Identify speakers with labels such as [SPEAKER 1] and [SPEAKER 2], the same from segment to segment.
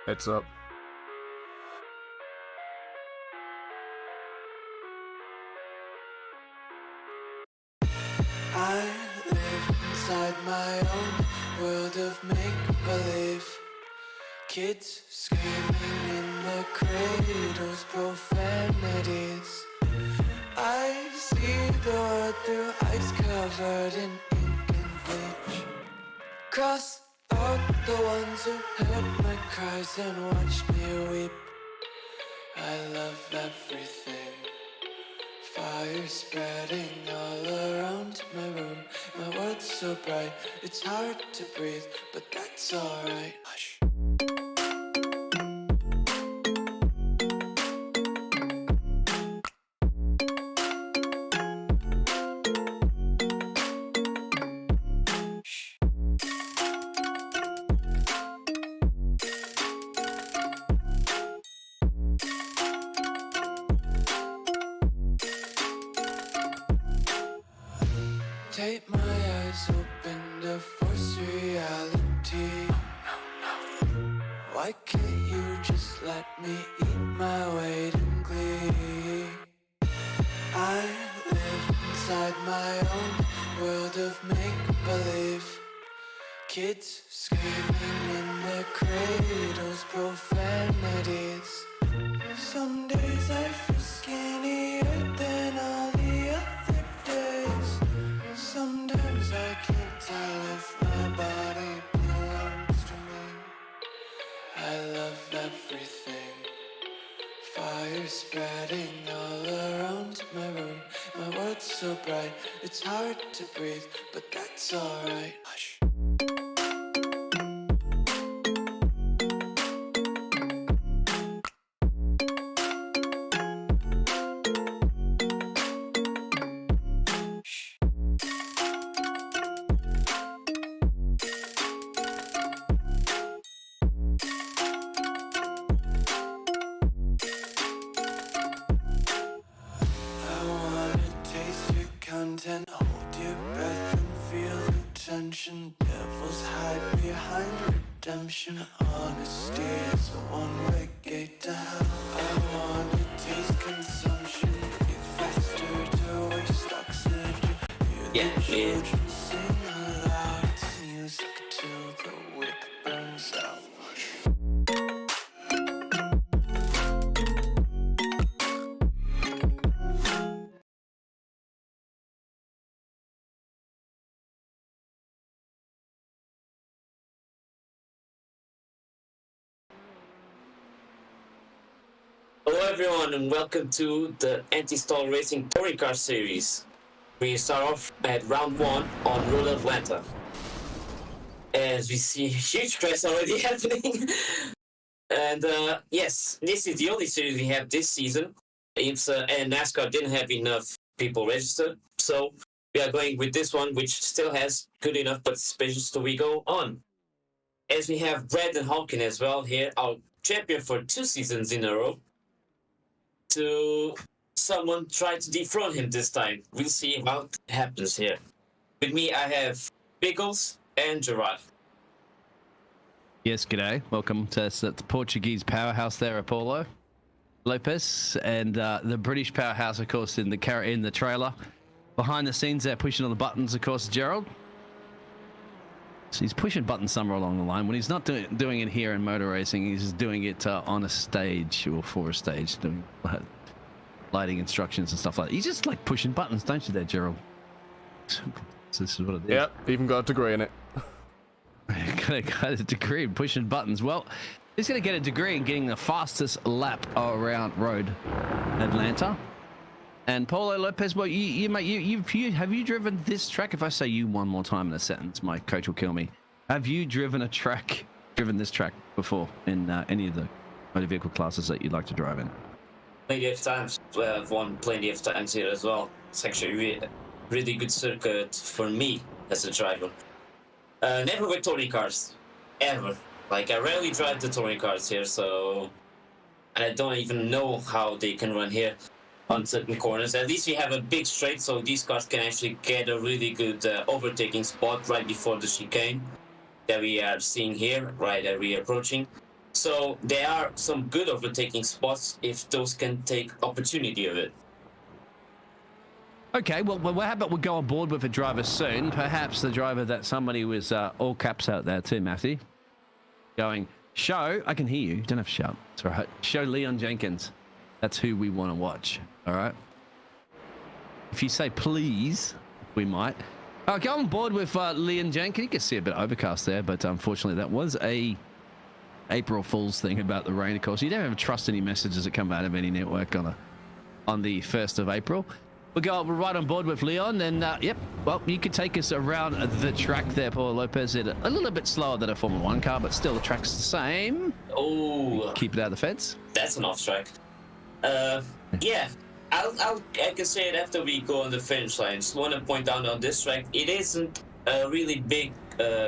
[SPEAKER 1] Heads up.
[SPEAKER 2] I live inside my own world of make-believe. Kids screaming in the cradles, profanities. I see the world through ice covered in ink and bleach. Cross out the ones who heard my cries and watched me weep. I love everything. Fire spreading all around my room. My world's so bright, it's hard to breathe, but that's alright. Hush. Take my eyes open to force reality. Why can't you just let me eat my weight in glee? I live inside my own world of make-believe. Kids screaming in the cradles, profanities. Some days I feel skinnier than all the other days. Sometimes I can't tell if my body belongs to me. I love everything. Fire spreading all around my room. My world's so bright, it's hard to breathe, but that's alright. Hush. I wanna taste your content, hold your breath and feel the tension. Devils hide behind redemption. Honesty is a one-way gate to hell. I wanna taste consumption, breathe faster to waste oxygen. Hear the children sing aloud. It's music till the wick burns out.
[SPEAKER 3] Hello everyone and welcome to the Anti-Stall Racing Touring Car Series. We start off at round 1 on Road Atlanta. As we see a huge crash already happening. And yes, this is the only series we have this season. IMSA and NASCAR didn't have enough people registered. So we are going with this one, which still has good enough participation, so we go on. As we have Brandon Hawkin as well here, our champion for 2 seasons in a row. To someone try to dethrone him this time. We'll see what happens here. With me, I have Biggles and Gerard.
[SPEAKER 4] Yes, g'day. Welcome to the Portuguese powerhouse there, Apollo Lopez, and the British powerhouse, of course, in the trailer. Behind the scenes, there, pushing all the buttons, of course, Gerald. So he's pushing buttons somewhere along the line. When he's not doing it here in motor racing, he's just doing it on a stage or for a stage, doing lighting instructions and stuff like that. He's just like pushing buttons, don't you there, Gerald? So this is what it is.
[SPEAKER 1] Yep, even got a degree in it.
[SPEAKER 4] got a degree in pushing buttons. Well, he's going to get a degree in getting the fastest lap around Road Atlanta. And Paulo Lopez, well, have you driven this track? If I say you one more time in a sentence, my coach will kill me. Have you driven this track before in any of the motor vehicle classes that you'd like to drive in?
[SPEAKER 3] Plenty of times. I've won plenty of times here as well. It's actually a really good circuit for me as a driver. Never with touring cars, ever. Like, I rarely drive the touring cars here, so I don't even know how they can run here on certain corners. At least we have a big straight, so these cars can actually get a really good overtaking spot right before the chicane that we are seeing here, right as we are approaching. So there are some good overtaking spots if those can take opportunity of it.
[SPEAKER 4] Okay, well, how about we go on board with a driver soon? Perhaps the driver that somebody was all caps out there too, Matthew. Going, show, I can hear you. You don't have to shout. It's all right. Show Leon Jenkins. That's who we want to watch. All right. If you say please, we might. Go on board with Leon Jenkins. You can see a bit overcast there, but unfortunately that was a April Fool's thing about the rain. Of course, you don't ever trust any messages that come out of any network on the 1st of April. We're right on board with Leon, and yep, well, you could take us around the track there, Paul Lopez. It a little bit slower than a Formula 1 car, but still the track's the same.
[SPEAKER 3] Oh,
[SPEAKER 4] keep it out of the fence.
[SPEAKER 3] That's an off track. Yeah, I can say it after we go on the finish line. Just want to point out on this track, it isn't a really big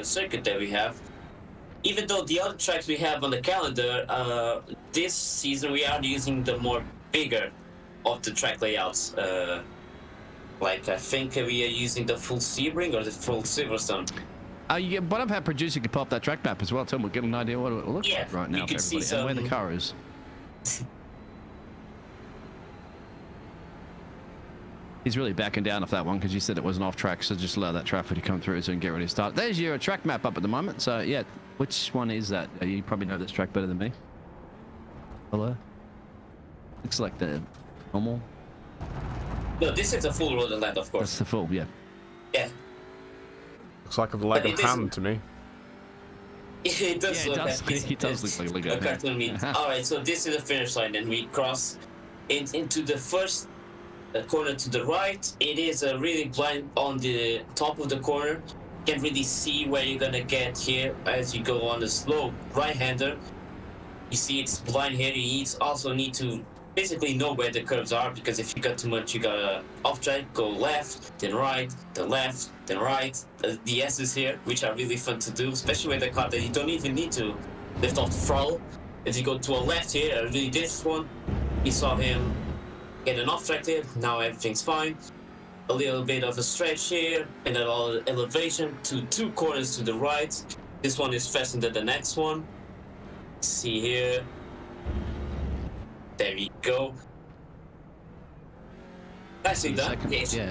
[SPEAKER 3] circuit that we have. Even though the other tracks we have on the calendar, this season we are using the more bigger of the track layouts. Like I think we are using the full Sebring or the full Silverstone.
[SPEAKER 4] Yeah, but I've had producer can pop that track map as well, too. We'll get an idea what it looks like right now for everybody and where the car is. He's really backing down off that one because you said it was an off track, so just allow that traffic to come through so we can get ready to start. There's your track map up at the moment. So yeah, which one is that? You probably know this track better than me. Hello. Looks like the normal.
[SPEAKER 3] No, this is a full road and land, of course.
[SPEAKER 4] That's the full, yeah.
[SPEAKER 3] Yeah.
[SPEAKER 1] Looks like a leg of ham to me.
[SPEAKER 3] It does look like
[SPEAKER 4] it does look like a leg of ham.
[SPEAKER 3] Cartoon meat. Alright, so this is the finish line, and we cross into the first corner to the right. It is really blind on the top of the corner. Can't really see where you're gonna get here as you go on the slow right-hander. You see it's blind here. You also need to basically know where the curves are, because if you got too much, you gotta off track, go left, then right, then left, then right. The S's here, which are really fun to do, especially with the car that you don't even need to lift off the throttle. If you go to a left here, I really did this one. We saw him get an off track there. Now everything's fine. A little bit of a stretch here, and then all elevation to 2 corners to the right. This one is faster than the next one. See here. There we go. Nicely done.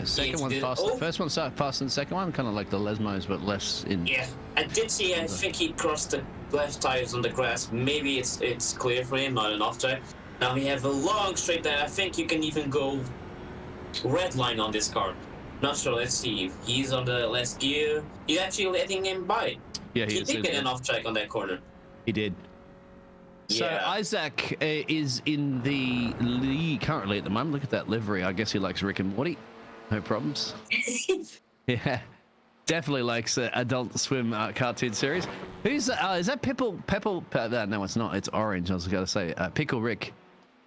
[SPEAKER 4] Second one's faster.
[SPEAKER 3] Oh.
[SPEAKER 4] First one's faster than the second one, kind of like the Lesmos, but less in.
[SPEAKER 3] Yeah, I did see. I think he crossed the left tires on the grass. Maybe it's clear for him, not an off track. Now we have a long straight that I think you can even go red line on this car. Not sure. Let's see. He's on the last gear. He's actually letting him by.
[SPEAKER 4] Yeah,
[SPEAKER 3] he did get an off track on that corner.
[SPEAKER 4] He did. So
[SPEAKER 3] Yeah.
[SPEAKER 4] Isaac is in the lead currently at the moment. Look at that livery. I guess he likes Rick and Morty. No problems. Yeah, definitely likes Adult Swim cartoon series. Who's is that Pipple? No, it's not. It's orange. I was going to say Pickle Rick.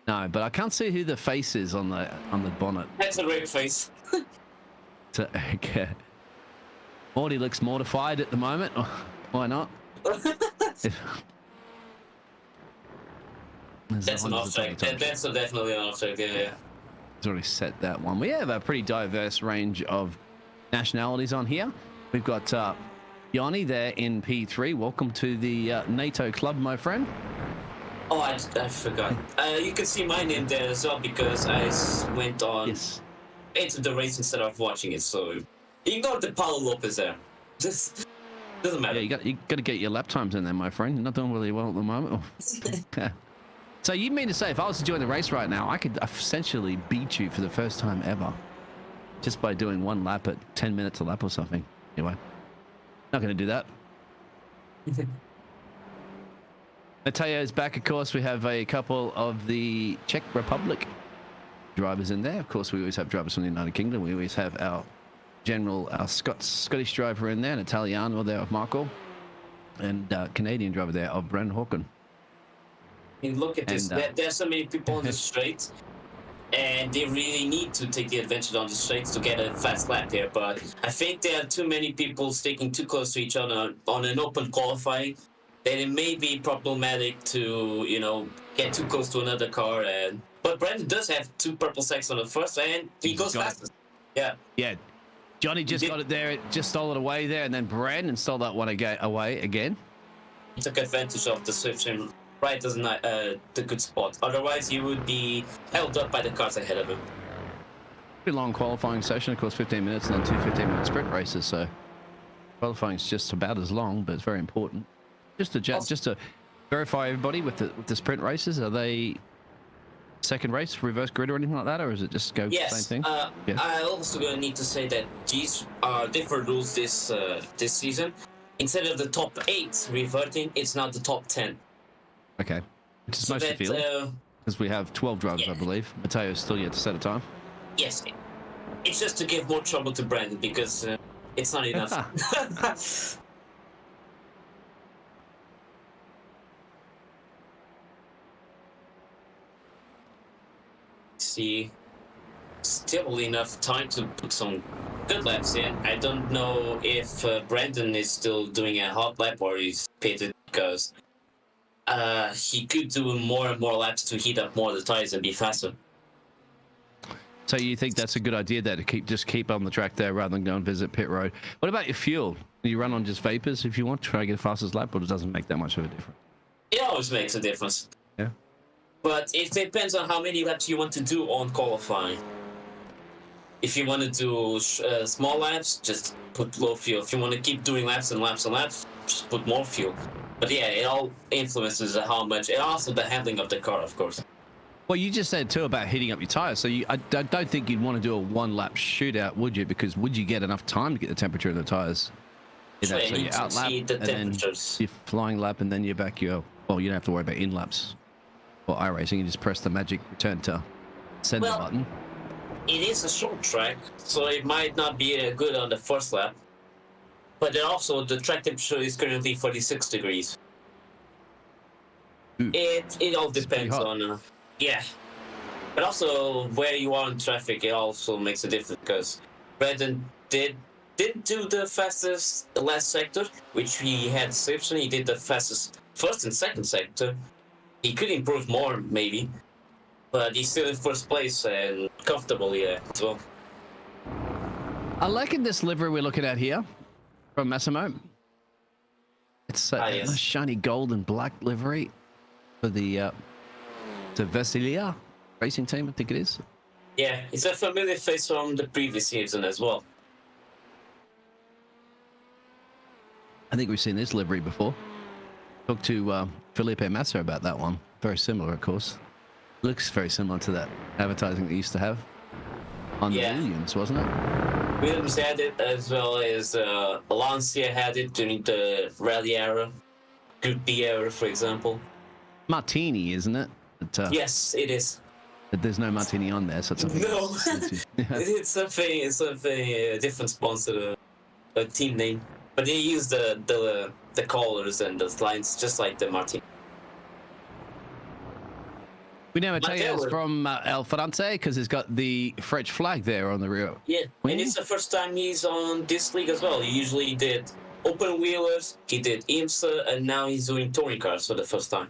[SPEAKER 4] No, but I can't see who the face is on the bonnet.
[SPEAKER 3] That's a Rick face.
[SPEAKER 4] So, okay. Morty looks mortified at the moment. Why not?
[SPEAKER 3] That's an off track. That's definitely an off track. Yeah.
[SPEAKER 4] It's already set that one. We have a pretty diverse range of nationalities on here. We've got Yanni there in P3. Welcome to the NATO club, my friend.
[SPEAKER 3] Oh, I forgot. You can see my name there as well because I went on into the race instead of watching it. So ignore the Paulo Lopez there. Just doesn't matter.
[SPEAKER 4] Yeah, you got to get your lap times in there, my friend. You're not doing really well at the moment. So you mean to say if I was to join the race right now, I could essentially beat you for the first time ever just by doing one lap at 10 minutes a lap or something? Anyway, not going to do that. Mateo's back, of course. We have a couple of the Czech Republic drivers in there. Of course, we always have drivers from the United Kingdom. We always have our Scottish driver in there, an Italiano there of Marco, and Canadian driver there of Brendan Hawken.
[SPEAKER 3] I mean, look at this. There's so many people on the straight, and they really need to take the advantage on the straights to get a fast lap here. But I think there are too many people sticking too close to each other on an open qualifying that it may be problematic to, get too close to another car. But Brandon does have 2 purple sacks on the first, and he goes fastest. Yeah.
[SPEAKER 4] Yeah. Johnny just got it there, just stole it away there, and then Brandon stole that one away again.
[SPEAKER 3] He took advantage of the switching right is not the good spot. Otherwise, you would be held up by the cars ahead of him.
[SPEAKER 4] Pretty long qualifying session, of course, 15 minutes, and then two 15-minute sprint races. So qualifying is just about as long, but it's very important. Just to verify everybody with the sprint races, are they second race, reverse grid, or anything like that, or is it just go
[SPEAKER 3] Yes.
[SPEAKER 4] same thing?
[SPEAKER 3] I also gonna need to say that these are different rules this season. Instead of the top 8 reverting, it's now the top 10.
[SPEAKER 4] Okay, which is
[SPEAKER 3] So
[SPEAKER 4] most of
[SPEAKER 3] that,
[SPEAKER 4] the field, because we have 12 drivers,
[SPEAKER 3] yeah.
[SPEAKER 4] I believe. Mateo's still yet to set a time.
[SPEAKER 3] Yes. It's just to give more trouble to Brandon because it's not enough. See, still enough time to put some good laps in. I don't know if Brandon is still doing a hot lap or he's pitted because he could do more and more laps to heat up more of the tires and be faster.
[SPEAKER 4] So you think that's a good idea there to keep on the track there rather than go and visit pit road? What about your fuel? Do you run on just vapors if you want to try to get the fastest lap, or it doesn't make that much of a difference?
[SPEAKER 3] It always makes a difference.
[SPEAKER 4] Yeah.
[SPEAKER 3] But it depends on how many laps you want to do on qualifying. If you want to do small laps, just put low fuel. If you want to keep doing laps and laps and laps, just put more fuel. But yeah, it all influences how much, and also the handling of the car, of course.
[SPEAKER 4] Well, you just said too about heating up your tires. So I don't think you'd want to do a one-lap shootout, would you? Because would you get enough time to get the temperature of the tires?
[SPEAKER 3] So you
[SPEAKER 4] out lap,
[SPEAKER 3] see the
[SPEAKER 4] and then
[SPEAKER 3] temperatures.
[SPEAKER 4] you're flying lap, and then you're back. Well, you don't have to worry about in laps or iRacing. You just press the magic return to send the button.
[SPEAKER 3] It is a short track, so it might not be good on the first lap. But then also, the track temperature is currently 46 degrees.
[SPEAKER 4] Ooh.
[SPEAKER 3] It all depends on... yeah. But also, where you are in traffic, it also makes a difference, because Brandon didn't do the fastest last sector, which he had exception. He did the fastest first and second sector. He could improve more, maybe. But he's still in first place and comfortable here as well.
[SPEAKER 4] I like this livery we're looking at here from Massimo. It's a
[SPEAKER 3] Yes.
[SPEAKER 4] nice shiny gold and black livery for the Vasilia racing team, I think it is.
[SPEAKER 3] Yeah, it's a familiar face from the previous season as well.
[SPEAKER 4] I think we've seen this livery before. Talked to Felipe Massa about that one. Very similar, of course. Looks very similar to that advertising they used to have on the Williams, wasn't it?
[SPEAKER 3] Williams had it, as well as Lancia had it during the rally era, Group B era, for example.
[SPEAKER 4] Martini, isn't it? But,
[SPEAKER 3] Yes, it is.
[SPEAKER 4] but there's no Martini on there, so it's something
[SPEAKER 3] No,
[SPEAKER 4] else.
[SPEAKER 3] it's something different sponsor, a team name, but they use the colors and the lines just like the Martini.
[SPEAKER 4] We know Mateo's
[SPEAKER 3] Mateo-
[SPEAKER 4] from El Ferrante because he's got the French flag there on the rear.
[SPEAKER 3] Yeah,
[SPEAKER 4] Wing?
[SPEAKER 3] and it's the first time he's on this league as well. He usually did open wheelers, he did IMSA, and now he's doing touring cars for the first time.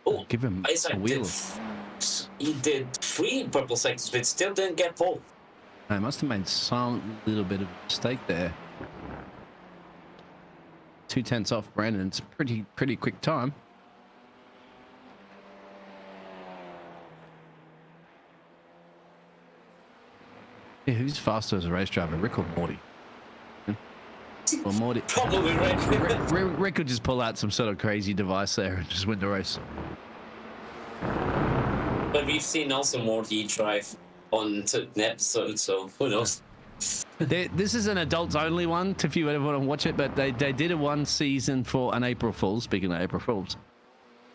[SPEAKER 3] Oh,
[SPEAKER 4] Give him a
[SPEAKER 3] Isaac
[SPEAKER 4] wheel.
[SPEAKER 3] he did 3 purple sectors, but still didn't get pole.
[SPEAKER 4] I must have made some little bit of a mistake there. 2/10 off Brandon. It's pretty quick time. Yeah, who's faster as a race driver, Rick or Morty? Well, Morty.
[SPEAKER 3] Probably right.
[SPEAKER 4] Rick could just pull out some sort of crazy device there and just win the race.
[SPEAKER 3] But we've seen also Morty drive on certain episodes, so who knows?
[SPEAKER 4] This is an adults only one if you ever want to watch it, but they did a one season for an April Fool's. Speaking of April Fool's,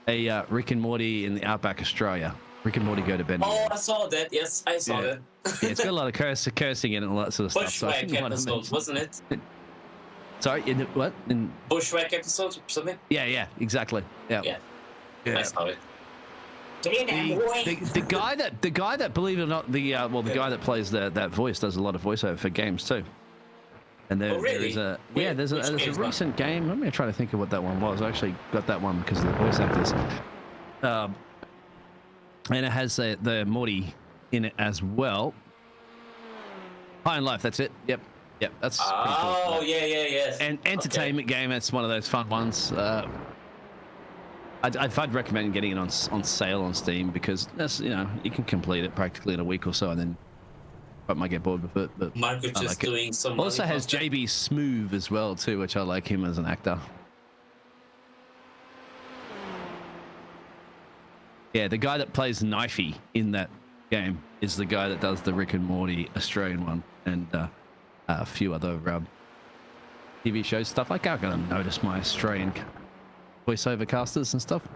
[SPEAKER 4] a Rick and Morty in the Outback Australia. Rick and Morty go to bed.
[SPEAKER 3] Oh, I saw that. Yes, I saw that.
[SPEAKER 4] Yeah, it's got a lot of cursing in it and all that sort of stuff. So I
[SPEAKER 3] Bushwhack
[SPEAKER 4] think
[SPEAKER 3] episode, wasn't it?
[SPEAKER 4] Sorry, in the, what? In,
[SPEAKER 3] Bushwhack episode or something?
[SPEAKER 4] yeah, exactly. Yeah.
[SPEAKER 3] I saw it.
[SPEAKER 4] The guy that believe it or not, the guy that plays that voice does a lot of voiceover for games too. And there,
[SPEAKER 3] Oh, really?
[SPEAKER 4] there's a recent game. Let me try to think of what that one was. I actually got that one because of the voice actors. And it has the Morty in it as well. High in Life, that's it. Yep, that's pretty cool.
[SPEAKER 3] Oh, yeah.
[SPEAKER 4] And entertainment game, it's one of those fun ones. I'd recommend getting it on sale on Steam because that's you can complete it practically in a week or so, and then I might get bored with it. But
[SPEAKER 3] Marco
[SPEAKER 4] I
[SPEAKER 3] just
[SPEAKER 4] like it.
[SPEAKER 3] doing some.
[SPEAKER 4] Also
[SPEAKER 3] money
[SPEAKER 4] has
[SPEAKER 3] content.
[SPEAKER 4] JB Smoove as well too, which I like him as an actor. Yeah, the guy that plays Knifey in that game is the guy that does the Rick and Morty Australian one and a few other TV shows stuff. Like I'm gonna notice my Australian voiceover casters and stuff.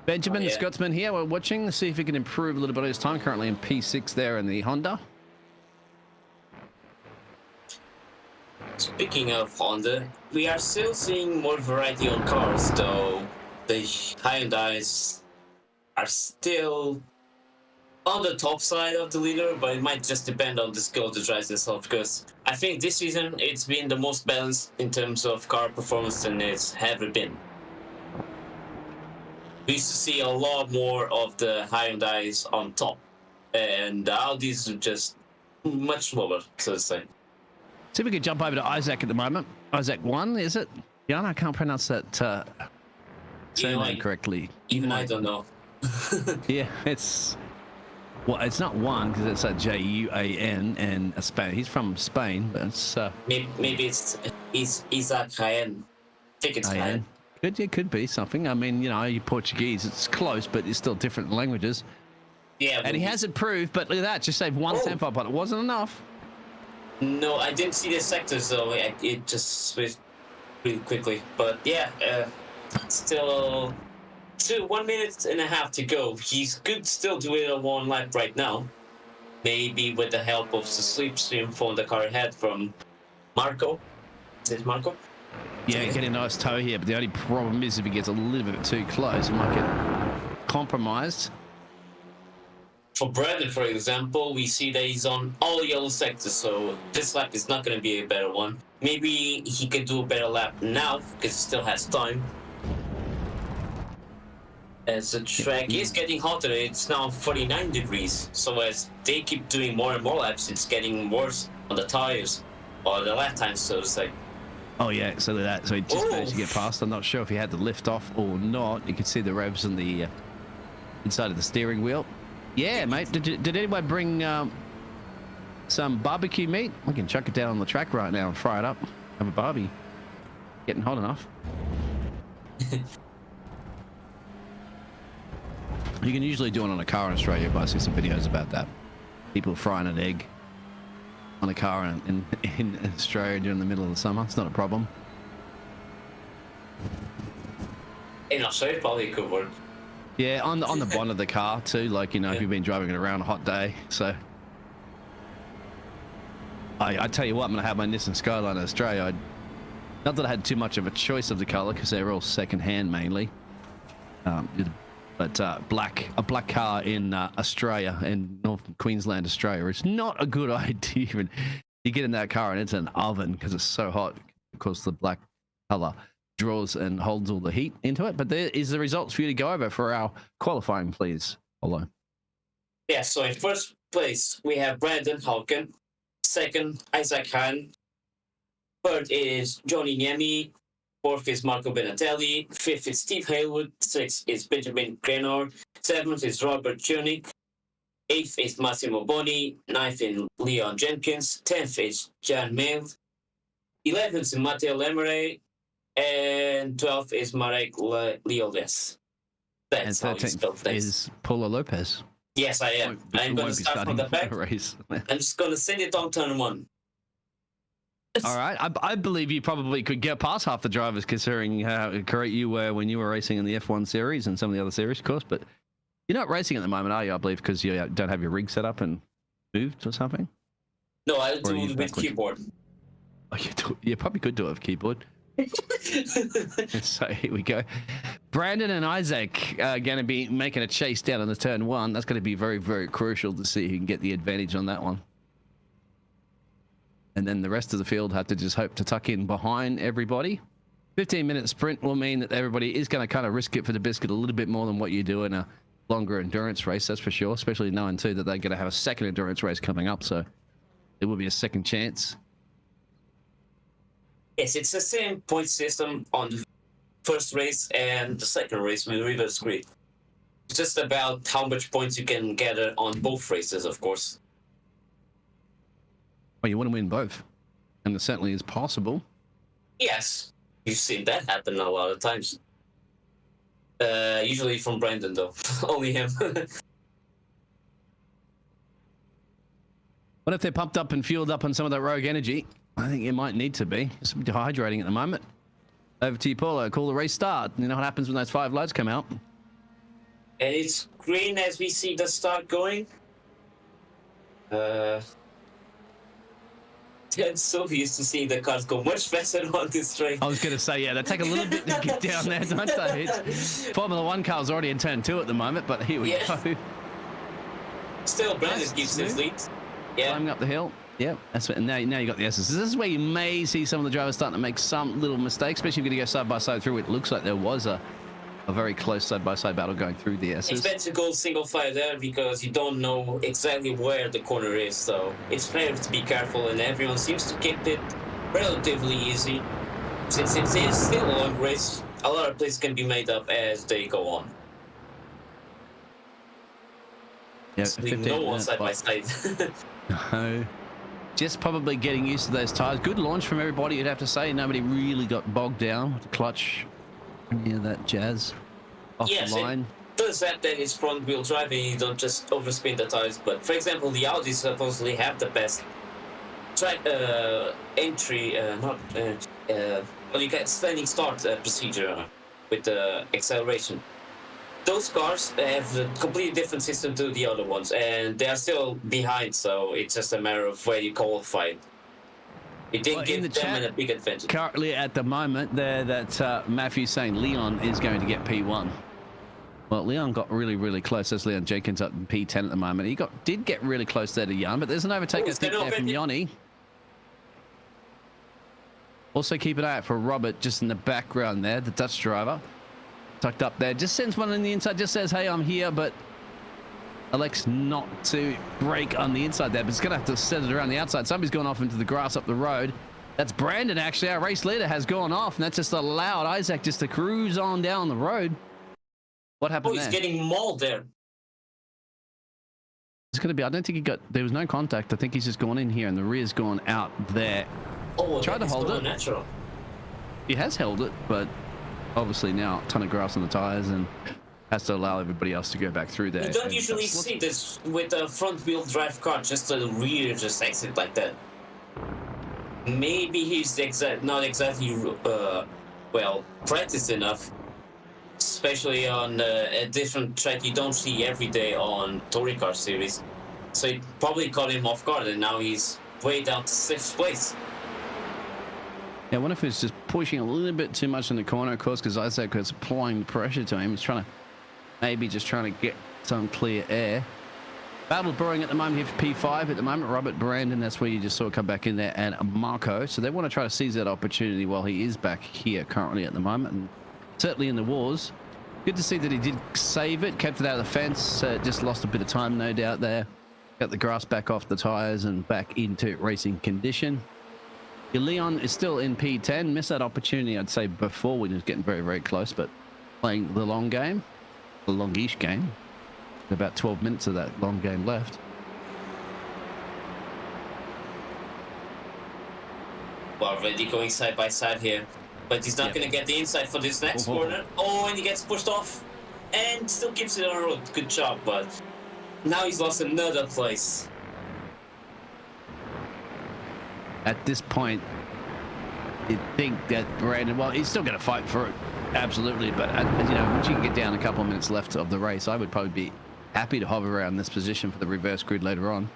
[SPEAKER 4] Benjamin,
[SPEAKER 3] Oh, yeah.
[SPEAKER 4] the Scotsman here. We're watching to see if he can improve a little bit of his time. Currently in P6 there in the Honda.
[SPEAKER 3] Speaking of Honda, we are still seeing more variety on cars, though the Hyundais are still on the top side of the leader, but it might just depend on the skill of the drivers themselves, because I think this season it's been the most balanced in terms of car performance than it's ever been. We used to see a lot more of the Hyundais on top, and the Audis are just much lower, so to say.
[SPEAKER 4] See if we could jump over to Isaac at the moment. Isaac 1, is it? Yeah, I can't pronounce that surname correctly.
[SPEAKER 3] Even I don't know.
[SPEAKER 4] Yeah, it's not 1 because it's a Juan and a Spain. He's from Spain, but it's
[SPEAKER 3] Maybe it's Isaac Jaén. I think it's Jaén.
[SPEAKER 4] It could be something. I mean, you Portuguese, it's close, but it's still different languages.
[SPEAKER 3] Yeah,
[SPEAKER 4] And he has improved, but look at that, just saved one tempo, but it wasn't enough.
[SPEAKER 3] No, I didn't see the sectors though. It just switched really quickly. But yeah, still 1 minute and a half to go. He could still do it on one lap right now. Maybe with the help of the slipstream from the car ahead from Marco. Is it Marco?
[SPEAKER 4] Yeah, getting a nice toe here, but the only problem is if he gets a little bit too close, he might get compromised.
[SPEAKER 3] For Brandon, for example, we see that he's on all yellow sectors, so this lap is not going to be a better one. Maybe he can do a better lap now, because he still has time. As the track is getting hotter, it's now 49 degrees, so as they keep doing more and more laps, it's getting worse on the tires, or the lap time, so to say.
[SPEAKER 4] Oh yeah, so that. So he just managed to get past. I'm not sure if he had to lift off or not. You can see the revs on the inside of the steering wheel. Yeah, mate. Did anyone bring some barbecue meat? We can chuck it down on the track right now and fry it up. Have a barbie. Getting hot enough. You can usually do it on a car in Australia, but I see some videos about that. People frying an egg on a car in Australia during the middle of the summer. It's not a problem.
[SPEAKER 3] In Australia, probably could work.
[SPEAKER 4] Yeah, on the bonnet of the car too. Like if you've been driving it around a hot day. So I tell you what, I'm gonna have my Nissan Skyline in Australia. Not that I had too much of a choice of the color because they're all second-hand mainly. But a black car in Australia, in North Queensland, Australia, it's not a good idea. Even you get in that car and it's an oven because it's so hot. Of course, the black color draws and holds all the heat into it. But there is the results for you to go over for our qualifying, please. Hello.
[SPEAKER 3] Yeah, so in first place, we have Brandon Hawken. Second, Isaac Jaén. Third is Johnny Niemi. Fourth is Marco Benatelli. Fifth is Steve Haywood. Sixth is Benjamin Grenor. Seventh is Robert Koenig. Eighth is Massimo Boni. Ninth is Leon Jenkins. 10th is Jan Mail. 11th is Matteo Lemere. And 12th is Marek Leoles. That's how you spell things.
[SPEAKER 4] Is Paulo Lopez.
[SPEAKER 3] Yes, I am. I'm going to start from the back.
[SPEAKER 4] Race.
[SPEAKER 3] I'm just going to send it on turn one.
[SPEAKER 4] All right. I believe you probably could get past half the drivers considering how correct you were when you were racing in the F1 series and some of the other series, of course. But you're not racing at the moment, are you? I believe because you don't have your rig set up and moved or something?
[SPEAKER 3] No, I'll do it with keyboard.
[SPEAKER 4] Oh, you probably could do it with keyboard. So here we go. Brandon and Isaac are going to be making a chase down on the turn one. That's going to be very, very crucial to see who can get the advantage on that one. And then the rest of the field have to just hope to tuck in behind everybody. 15-minute sprint will mean that everybody is going to kind of risk it for the biscuit a little bit more than what you do in a longer endurance race, that's for sure, especially knowing too that they're going to have a second endurance race coming up, so there will be a second chance.
[SPEAKER 3] Yes, it's the same point system on first race and the second race with reverse grid. It's just about how much points you can gather on both races, of course.
[SPEAKER 4] Well, you want to win both, and it certainly is possible.
[SPEAKER 3] Yes, you've seen that happen a lot of times. Usually from Brandon, though. Only him.
[SPEAKER 4] What if they're pumped up and fueled up on some of that rogue energy? I think you might need to be. Just dehydrating at the moment. Over to you, Paulo. Call the race start. You know what happens when those 5 lights come out?
[SPEAKER 3] And it's green as we see the start going. I'm so used to seeing the cars go much faster on this train.
[SPEAKER 4] I was going to say, yeah, they take a little bit to get down there, don't they? Formula 1 car's already in turn 2 at the moment, but here we go.
[SPEAKER 3] Still, Brandon keeps his lead. Yeah.
[SPEAKER 4] Climbing up the hill. Yeah, that's it. And now you got the S's. This is where you may see some of the drivers starting to make some little mistakes, especially if you're going to go side by side through. It looks like there was a very close side by side battle going through the S's.
[SPEAKER 3] It's better to go single file there because you don't know exactly where the corner is, so it's better to be careful, and everyone seems to keep it relatively easy. Since it is still a long race, a lot of plays can be made up as they go on.
[SPEAKER 4] Yeah,
[SPEAKER 3] no one side by side.
[SPEAKER 4] No. Just probably getting used to those tires. Good launch from everybody, you'd have to say. Nobody really got bogged down with the clutch. Yeah, that jazz off the line.
[SPEAKER 3] It does that it's front wheel drive and you don't just overspin the tires. But for example, the Audi supposedly have the best track entry, well, you get standing start procedure with the acceleration. Those cars have a completely different system to the other ones, and they are still behind, so it's just a matter of where you qualify. It didn't give them a big advantage.
[SPEAKER 4] Currently, at the moment, there that Matthew's saying Leon is going to get P1. Well, Leon got really, really close. That's Leon Jenkins up in P10 at the moment. He did get really close there to Jan, but there's an overtake, I think, there from Yanni. Also, keep an eye out for Robert just in the background there, the Dutch driver. Tucked up there, just sends one on the inside, just says, hey, I'm here, but elects not to brake on the inside there, but it's gonna have to set it around the outside. Somebody's gone off into the grass up the road. That's Brandon, actually. Our race leader has gone off, and that's just allowed Isaac just to cruise on down the road. What happened there?
[SPEAKER 3] He's getting mauled there.
[SPEAKER 4] It's gonna be, I don't think there was no contact. I think he's just gone in here, and the rear's gone out there.
[SPEAKER 3] Oh,
[SPEAKER 4] tried to hold it.
[SPEAKER 3] Natural.
[SPEAKER 4] He has held it, but obviously now a ton of grass on the tires and has to allow everybody else to go back through there.
[SPEAKER 3] You don't usually see this with a front-wheel drive car, just the rear just exit like that. Maybe he's not exactly well practiced enough, especially on a different track you don't see every day on touring car series. So it probably caught him off guard, and now he's way down to 6th place.
[SPEAKER 4] Yeah, I wonder if he's just pushing a little bit too much in the corner, of course, because Isaac was applying pressure to him. He's trying to get some clear air. Battle brewing at the moment here for P5 at the moment. Robert Brandon, that's where you just saw come back in there, and Marco. So they want to try to seize that opportunity while he is back here currently at the moment. And certainly in the wars. Good to see that he did save it, kept it out of the fence. Just lost a bit of time, no doubt, there. Got the grass back off the tires and back into racing condition. Your Leon is still in P10. Missed that opportunity, I'd say, before when he was getting very, very close, but playing the long game, the longish game. About 12 minutes of that long game left.
[SPEAKER 3] Well, already going side by side here, but he's not going to get the inside for this next corner. Oh, and he gets pushed off and still keeps it on the road. Good job, but now he's lost another place.
[SPEAKER 4] At this point, you think that Brandon, well, he's still going to fight for it, absolutely. But you know, once you can get down a couple of minutes left of the race, I would probably be happy to hover around this position for the reverse grid later on.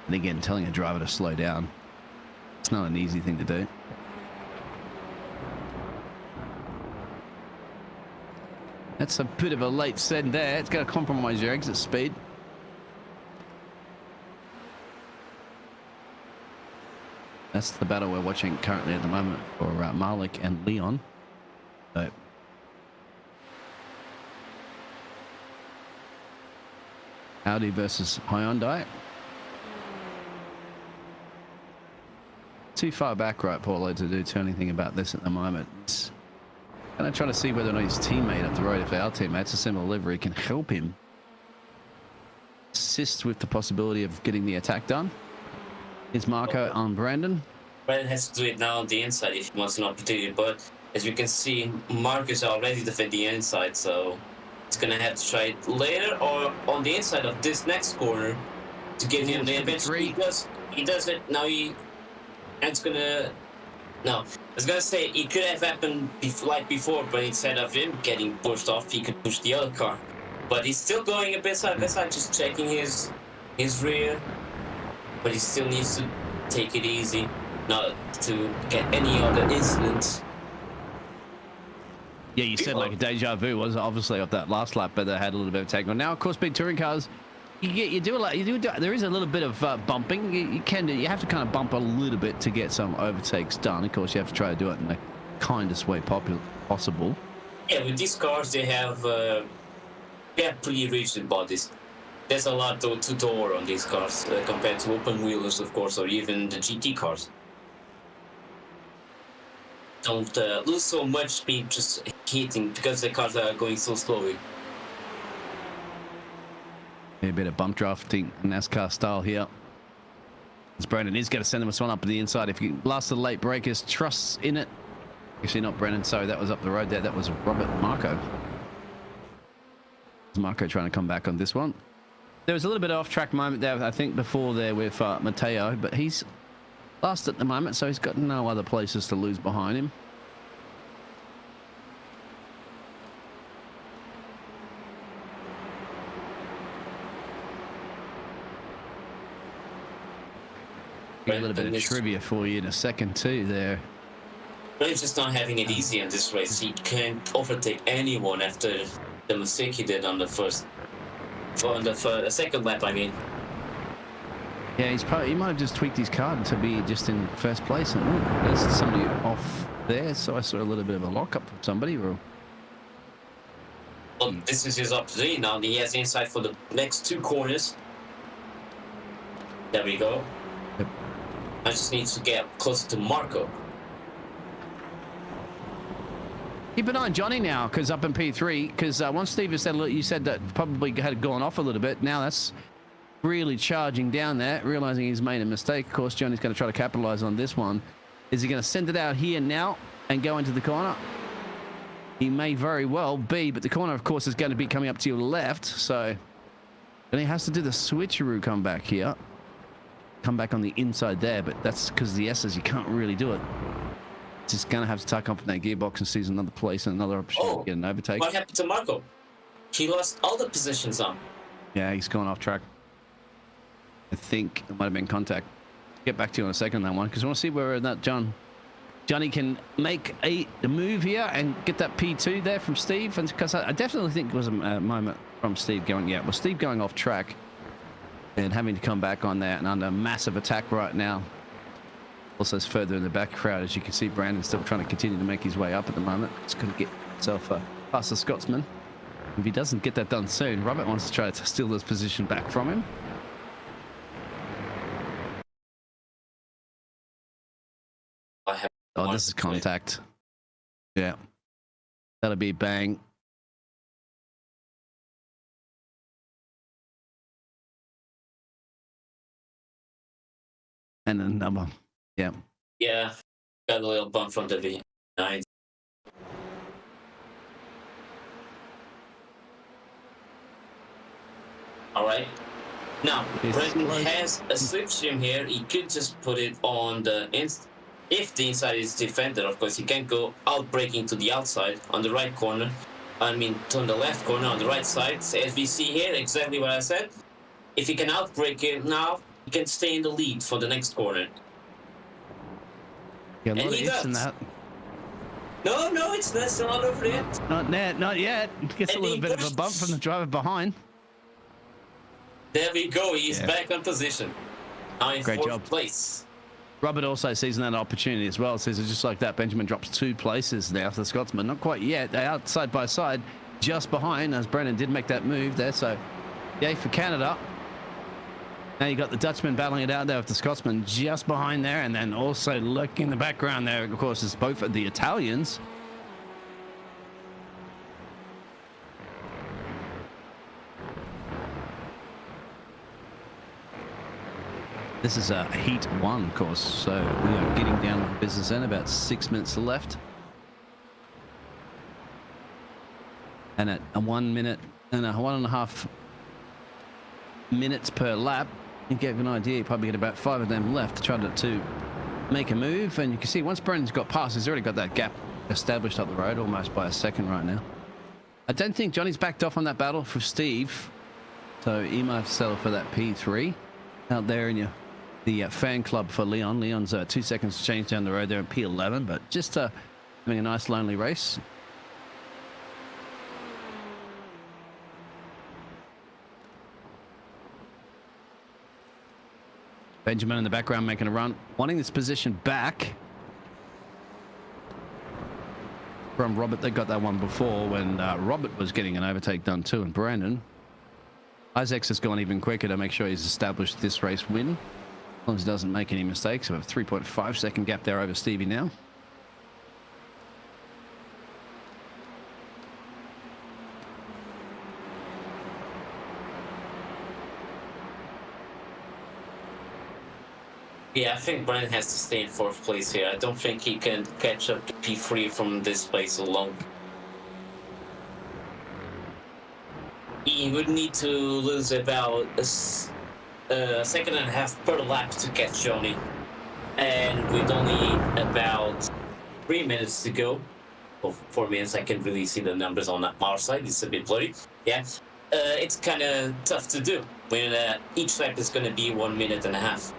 [SPEAKER 4] And again, telling a driver to slow down, it's not an easy thing to do. That's a bit of a late send there. It's going to compromise your exit speed. That's the battle we're watching currently at the moment for Malik and Leon. So Audi versus Hyundai. too far back, right, Paulo, to do anything about this at the moment. It's kind of trying to see whether or not his teammate up the road, if our teammate's a similar livery, can help him assist with the possibility of getting the attack done. It's Marco on Brandon.
[SPEAKER 3] Brandon has to do it now on the inside if he wants an opportunity, but as you can see, Marcus already defended the inside, so he's gonna have to try it later or on the inside of this next corner to give him the advantage. He does it now. It's gonna. No, I was gonna say it could have happened like before, but instead of him getting pushed off, he could push the other car. But he's still going a bit side by side, just checking his rear. But he still needs to take it easy, not to get any other incidents.
[SPEAKER 4] Yeah, you said like a deja vu was obviously off that last lap, but they had a little bit of take on. Now, of course, big touring cars, you do a lot. There is a little bit of bumping. You have to kind of bump a little bit to get some overtakes done. Of course, you have to try to do it in the kindest way possible.
[SPEAKER 3] Yeah, with these cars, they have pretty rigid bodies. There's a lot to door on these cars compared to open wheelers, of course, or even the GT cars. Don't lose so much speed just hitting because the cars are going so slowly.
[SPEAKER 4] A bit of bump drafting, NASCAR style here. As Brandon is going to send them a swan up to the inside. If you last the late breakers, trusts in it. Actually, not Brandon. Sorry, that was up the road there. That was Robert Marco. Marco trying to come back on this one. There was a little bit of off-track moment there, I think, before there with Matteo, but he's last at the moment, so he's got no other places to lose behind him. A little bit of trivia for you in a second too there.
[SPEAKER 3] But he's just not having it easy in this race. He can't overtake anyone after the mistake he did on the second lap, I mean.
[SPEAKER 4] Yeah, he might have just tweaked his card to be just in first place. And there's somebody off there, so I saw a little bit of a lockup from somebody. Or...
[SPEAKER 3] Well, this is his opportunity now. He has inside for the next two corners. There we go.
[SPEAKER 4] Yep.
[SPEAKER 3] I just need to get closer to Marco.
[SPEAKER 4] Keep an eye on Johnny now, because up in P3, because once Steve has said, look, you said that probably had gone off a little bit. Now that's really charging down there, realizing he's made a mistake. Of course, Johnny's going to try to capitalize on this one. Is he going to send it out here now and go into the corner? He may very well be, but the corner, of course, is going to be coming up to your left. So then he has to do the switcheroo come back here. Come back on the inside there, but that's because the S's, you can't really do it. Just going to have to tuck up in that gearbox and seize another place and another opportunity to get an overtake.
[SPEAKER 3] What happened to Marco? He lost all the positions on.
[SPEAKER 4] Yeah, he's gone off track. I think it might have been contact. Get back to you on a second on that one, because I want to see where that Johnny can make a move here and get that P2 there from Steve. And because I definitely think it was a moment from Steve going, yeah, well, Steve going off track and having to come back on there and under massive attack right now. Also, it's further in the back crowd, as you can see, Brandon still trying to continue to make his way up at the moment. He's going to get himself past the Scotsman. If he doesn't get that done soon, Robert wants to try to steal this position back from him. Oh, this is contact. Yeah. That'll be bang. And a number. Yeah.
[SPEAKER 3] Yeah. Got a little bump from the V9. All right. Now, Brendan has a slipstream here. He could just put it on the if the inside is defended, of course, he can't go out braking to the outside on the right corner. I mean, on the left corner on the right side. So as we see here, exactly what I said. If he can outbrake it now, he can stay in the lead for the next corner.
[SPEAKER 4] Yeah, and he does. That.
[SPEAKER 3] No, it's not over yet.
[SPEAKER 4] Not yet. Gets a little bit of a bump from the driver behind.
[SPEAKER 3] There we go. He's back on position. Now in fourth place.
[SPEAKER 4] Robert also sees that opportunity as well. Says it's just like that. Benjamin drops 2 places now for the Scotsman. Not quite yet. They're out side by side, just behind, as Brennan did make that move there. So, yay for Canada. Now you got the Dutchman battling it out there with the Scotsman just behind there, and then also lurking in the background there, of course, is both of the Italians. This is heat 1, of course, so we are getting down to the business end. About 6 minutes left. And at a 1 minute and a 1.5 minutes per lap, you get an idea. You probably get about 5 of them left to try to make a move. And you can see once Brendan's got past, he's already got that gap established up the road almost by a second right now. I don't think Johnny's backed off on that battle for Steve, so he might have to settle for that P3 out there in the fan club for Leon. Leon's 2 seconds to change down the road there in P11, but just having a nice lonely race. Benjamin in the background making a run, wanting this position back from Robert. They got that one before when Robert was getting an overtake done too, and Brandon. Isaacs has gone even quicker to make sure he's established this race win, as long as he doesn't make any mistakes. We have a 3.5 second gap there over Stevie now.
[SPEAKER 3] Yeah, I think Brian has to stay in 4th place here. I don't think he can catch up to P3 from this place alone. He would need to lose about a 1.5 seconds per lap to catch Johnny. And with only about 3 minutes to go, or 4 minutes, I can't really see the numbers on our side, it's a bit blurry. Yeah, it's kind of tough to do when each lap is going to be 1.5 minutes.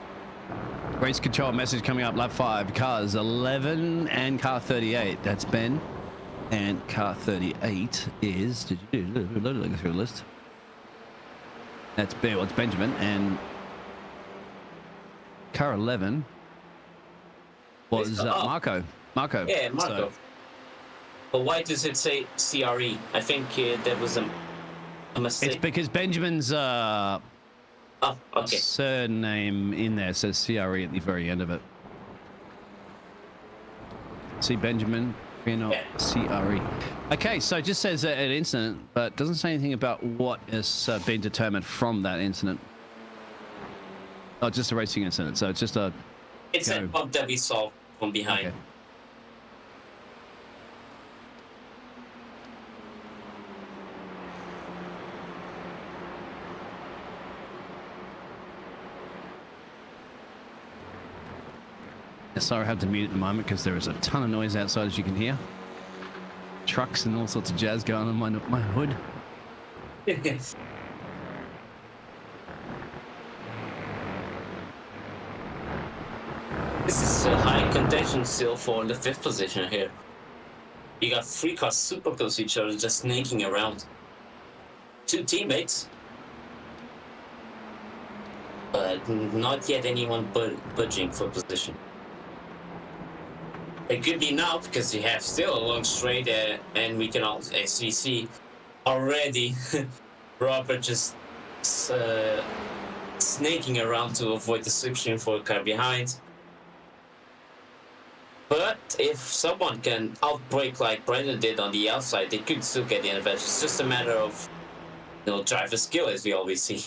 [SPEAKER 4] Race control message coming up, lap 5, cars 11 and car 38. That's Ben. And car 38 is, did you look through the list? That's Ben, well, it's Benjamin. And car 11 was Marco.
[SPEAKER 3] Yeah, Marco.
[SPEAKER 4] So,
[SPEAKER 3] but why does it say CRE? I think there was a mistake.
[SPEAKER 4] it's because Benjamin's
[SPEAKER 3] okay.
[SPEAKER 4] surname in there says CRE at the very end of it. See Benjamin, not CRE. Okay, so it just says an incident, but doesn't say anything about what has been determined from that incident. Oh, just a racing incident. So it's just a.
[SPEAKER 3] It's a bump that we saw from behind.
[SPEAKER 4] Okay. Sorry, I have to mute at the moment because there is a ton of noise outside, as you can hear. Trucks and all sorts of jazz going on my hood.
[SPEAKER 3] This is a high contention still for the 5th position here. You got 3 cars super close to each other, just snaking around. 2 teammates. But not yet anyone budging for position. It could be now because you have still a long straight and we can also, as we see already, Robert just snaking around to avoid the slipstream for a car behind. But if someone can outbrake like Brendan did on the outside, they could still get the advantage. It's just a matter of, driver skill, as we always see.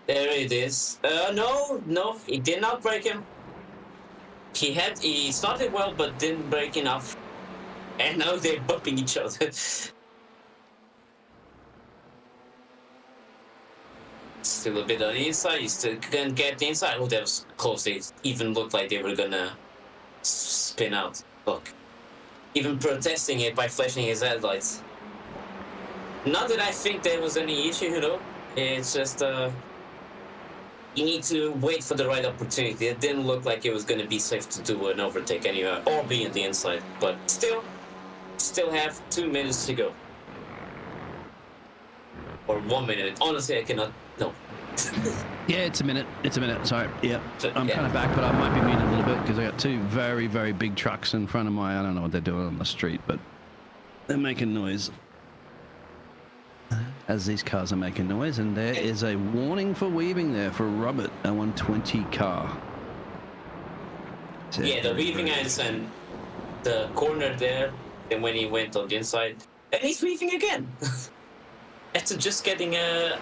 [SPEAKER 3] There it is. No, he did not break him. He started well, but didn't break enough. And now they're bumping each other. Still a bit on the inside. You still can get the inside. Oh, that was close. They even looked like they were gonna spin out. Look. Even protesting it by flashing his headlights. Not that I think there was any issue, It's just, you need to wait for the right opportunity. It didn't look like it was going to be safe to do an overtake anywhere or be in the inside, but still have 2 minutes to go. Or 1 minute. Honestly, I cannot. No.
[SPEAKER 4] Yeah, it's a minute. Sorry. Yeah. I'm kind of back, but I might be muted a little bit because I got 2 very, very big trucks in front of I don't know what they're doing on the street, but they're making noise. as these cars are making noise, and there is a warning for weaving there for Robert, a 120 car.
[SPEAKER 3] Yeah, the weaving ends and the corner there, and when he went on the inside, and he's weaving again. After just getting a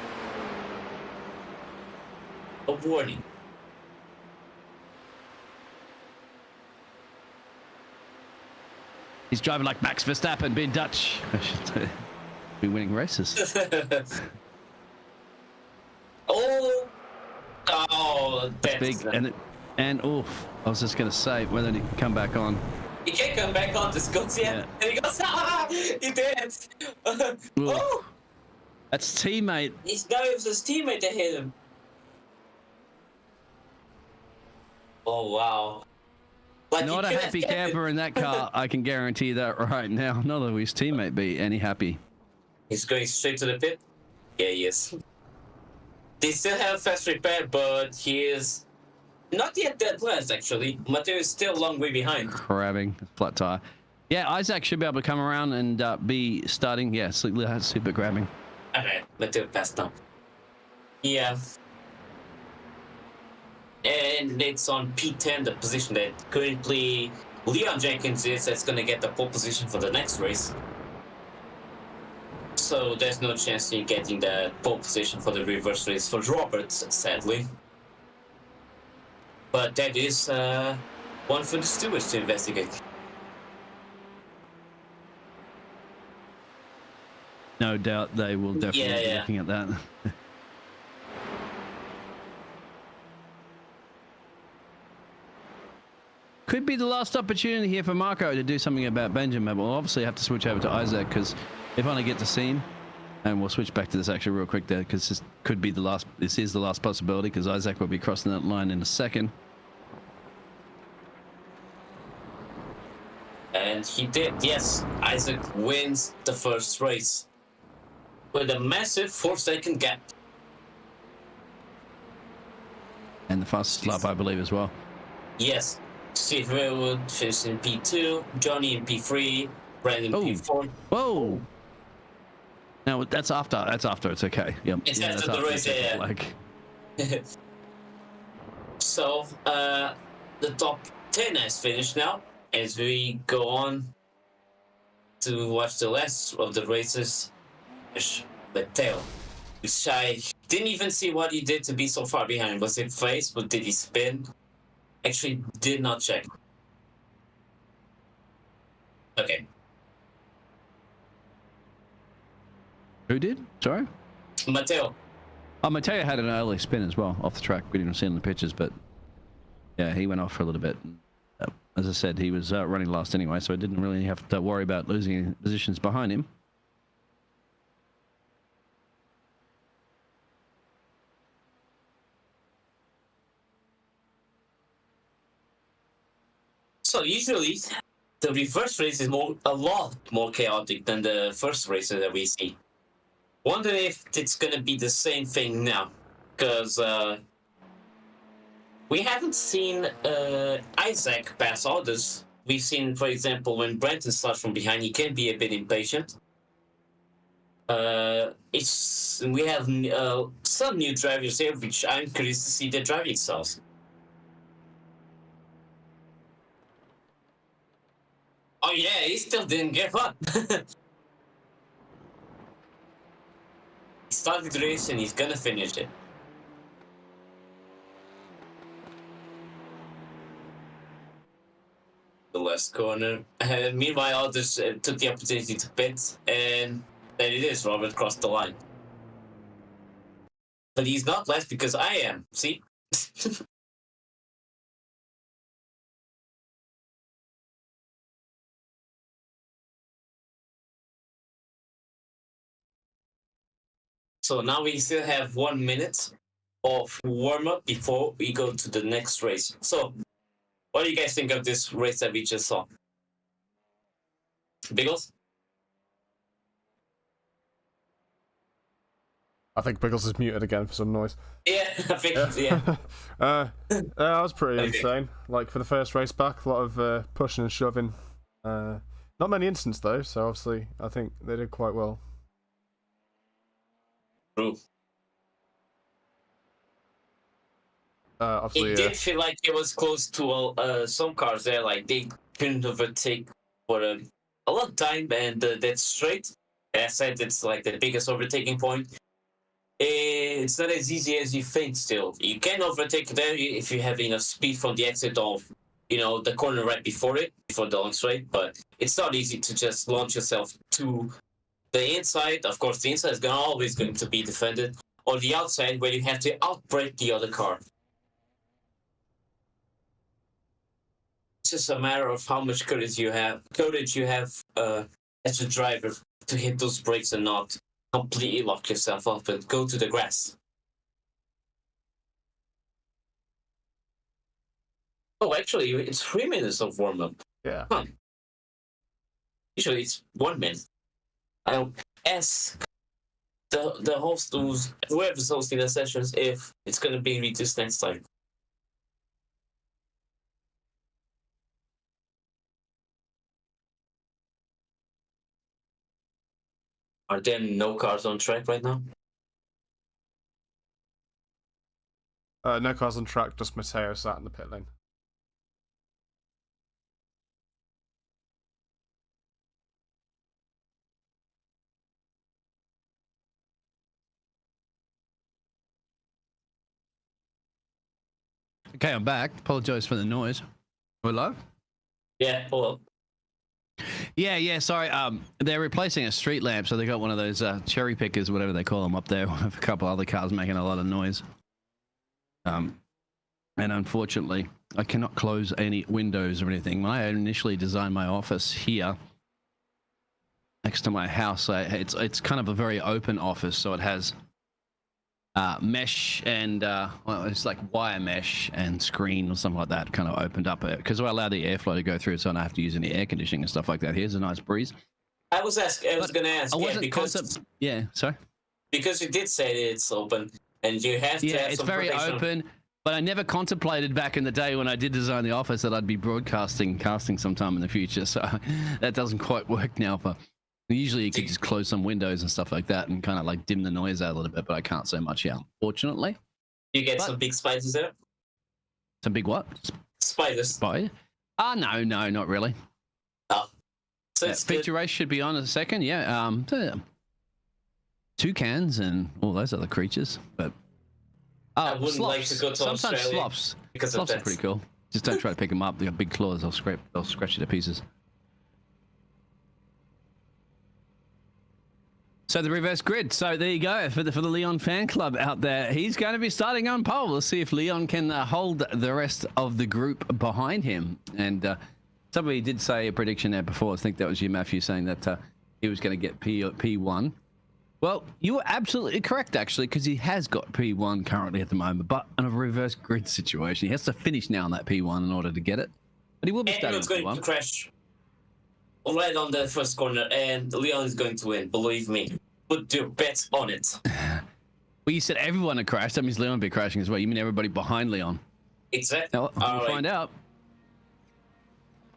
[SPEAKER 3] warning.
[SPEAKER 4] He's driving like Max Verstappen, being Dutch. I should say. Be winning races.
[SPEAKER 3] Oh, that's
[SPEAKER 4] Big and oof. I was just gonna say whether he can come back on.
[SPEAKER 3] He can't come back on this goes yet. Yeah. And he goes, he did. Oh,
[SPEAKER 4] that's teammate.
[SPEAKER 3] He's now it was his teammate that hit him. Oh wow. Like
[SPEAKER 4] not a happy camper in that car, I can guarantee that right now. Not that his teammate be any happy.
[SPEAKER 3] He's going straight to the pit? Yeah, he is. They still have fast repair, but he is not yet dead last, actually. Mateo is still a long way behind.
[SPEAKER 4] Crabbing, flat tire. Yeah, Isaac should be able to come around and be starting. Yeah, super grabbing.
[SPEAKER 3] Okay, Mateo passed now. Yeah. And it's on P10, the position that currently Leon Jenkins is. That's going to get the pole position for the next race. So there's no chance in getting the pole position for the reverse race for Roberts, sadly. But that is one for the stewards to investigate.
[SPEAKER 4] No doubt they will definitely be looking at that. Could be the last opportunity here for Marco to do something about Benjamin. We'll obviously have to switch over to Isaac because if I get to see him, and we'll switch back to this actually real quick there because this could be the last. This is the last possibility because Isaac will be crossing that line in a second.
[SPEAKER 3] And he did, yes. Isaac wins the first race with a massive 4-second gap.
[SPEAKER 4] And the fastest lap, I believe, as well.
[SPEAKER 3] Yes. Steve Railwood finished in P2, Johnny in P3, Brandon P4.
[SPEAKER 4] Whoa! No, that's after. That's after. It's okay. Yep.
[SPEAKER 3] It's after the race, yeah. So, the top 10 has finished now. As we go on to watch the last of the races, Mateo, which I didn't even see what he did to be so far behind. Was it face? But did he spin? Actually, did not check. Okay.
[SPEAKER 4] Who did? Sorry?
[SPEAKER 3] Mateo.
[SPEAKER 4] Oh, Mateo had an early spin as well off the track. We didn't see it in the pictures, but yeah, he went off for a little bit. As I said, he was running last anyway, so I didn't really have to worry about losing positions behind him.
[SPEAKER 3] So usually, the reverse race is a lot more chaotic than the first races that we see. Wonder if it's gonna be the same thing now, because we haven't seen Isaac pass others. We've seen, for example, when Brenton starts from behind, he can be a bit impatient. We have some new drivers here, which I'm curious to see their driving styles. Oh yeah, he still didn't give up. He started the race and he's gonna finish it. The last corner. Meanwhile, others took the opportunity to pit, and there it is. Robert crossed the line, but he's not last because I am. See. So now we still have 1 minute of warm-up before we go to the next race. So, what do you guys think of this race that we just saw? Biggles?
[SPEAKER 1] I think Biggles is muted again for some noise.
[SPEAKER 3] Yeah, I think, yeah.
[SPEAKER 1] That was pretty insane. Like, for the first race back, a lot of pushing and shoving. Not many incidents, though, so obviously I think they did quite well.
[SPEAKER 3] True.
[SPEAKER 1] Obviously,
[SPEAKER 3] It did feel like it was close to some cars there. Like they couldn't overtake for a long time, and that straight. As I said, it's like the biggest overtaking point. It's not as easy as you think. Still, you can overtake there if you have enough speed from the exit of, the corner right before it, before the long straight. But it's not easy to just launch yourself to the inside. Of course, the inside is always going to be defended, or the outside where you have to outbrake the other car. It's just a matter of how much courage you have as a driver to hit those brakes and not completely lock yourself up and go to the grass. Oh, actually, it's 3 minutes of warm-up.
[SPEAKER 1] yeah.
[SPEAKER 3] Huh. Usually it's 1 minute. I'll ask the host, whoever's hosting the sessions, if it's going to be reduced next time. Are there no cars on track right now?
[SPEAKER 1] No cars on track, just Mateo sat in the pit lane.
[SPEAKER 4] Okay, I'm back. Apologise for the noise. Hello?
[SPEAKER 3] Yeah, well,
[SPEAKER 4] Yeah, sorry. They're replacing a street lamp, so they got one of those cherry pickers, whatever they call them, up there with a couple other cars making a lot of noise. And unfortunately, I cannot close any windows or anything. When I initially designed my office here next to my house, it's kind of a very open office, so it has mesh and well, it's like wire mesh and screen or something like that, kind of opened up because I allow the airflow to go through, so I don't have to use any air conditioning and stuff like that. Here's a nice breeze.
[SPEAKER 3] I was going to ask.
[SPEAKER 4] Yeah, sorry.
[SPEAKER 3] Because you did say that it's open, and you have to.
[SPEAKER 4] Yeah,
[SPEAKER 3] have
[SPEAKER 4] it's
[SPEAKER 3] some
[SPEAKER 4] very
[SPEAKER 3] protection.
[SPEAKER 4] open. But I never contemplated back in the day when I did design the office that I'd be casting sometime in the future. So that doesn't quite work now. But usually you could just close some windows and stuff like that and kind of like dim the noise out a little bit. But I can't so much here, unfortunately.
[SPEAKER 3] You get some big spiders there.
[SPEAKER 4] Some big what?
[SPEAKER 3] Spiders.
[SPEAKER 4] Spider? No, not really.
[SPEAKER 3] Oh, so it's
[SPEAKER 4] feature race should be on in a second. Yeah. Toucans and all those other creatures, but.
[SPEAKER 3] I wouldn't like to go to
[SPEAKER 4] Sometimes
[SPEAKER 3] Australia
[SPEAKER 4] sloths.
[SPEAKER 3] because
[SPEAKER 4] Sloths
[SPEAKER 3] of
[SPEAKER 4] are
[SPEAKER 3] that.
[SPEAKER 4] pretty cool. Just don't try to pick them up. They got big claws. They'll scratch you to pieces. So the reverse grid. So there you go for the Leon fan club out there. He's going to be starting on pole. We'll see if Leon can hold the rest of the group behind him. And somebody did say a prediction there before. I think that was you, Matthew, saying that he was going to get P1. Well, you were absolutely correct, actually, because he has got P1 currently at the moment, but in a reverse grid situation. He has to finish now on that P1 in order to get it. But he will be starting
[SPEAKER 3] Everyone's going
[SPEAKER 4] P1.
[SPEAKER 3] to crash right on the first corner, and Leon is going to win. Believe me. Put your bets on it.
[SPEAKER 4] Well, you said everyone had crashed. That means Leon would be crashing as well. You mean everybody behind Leon?
[SPEAKER 3] Exactly.
[SPEAKER 4] Now, we'll find out.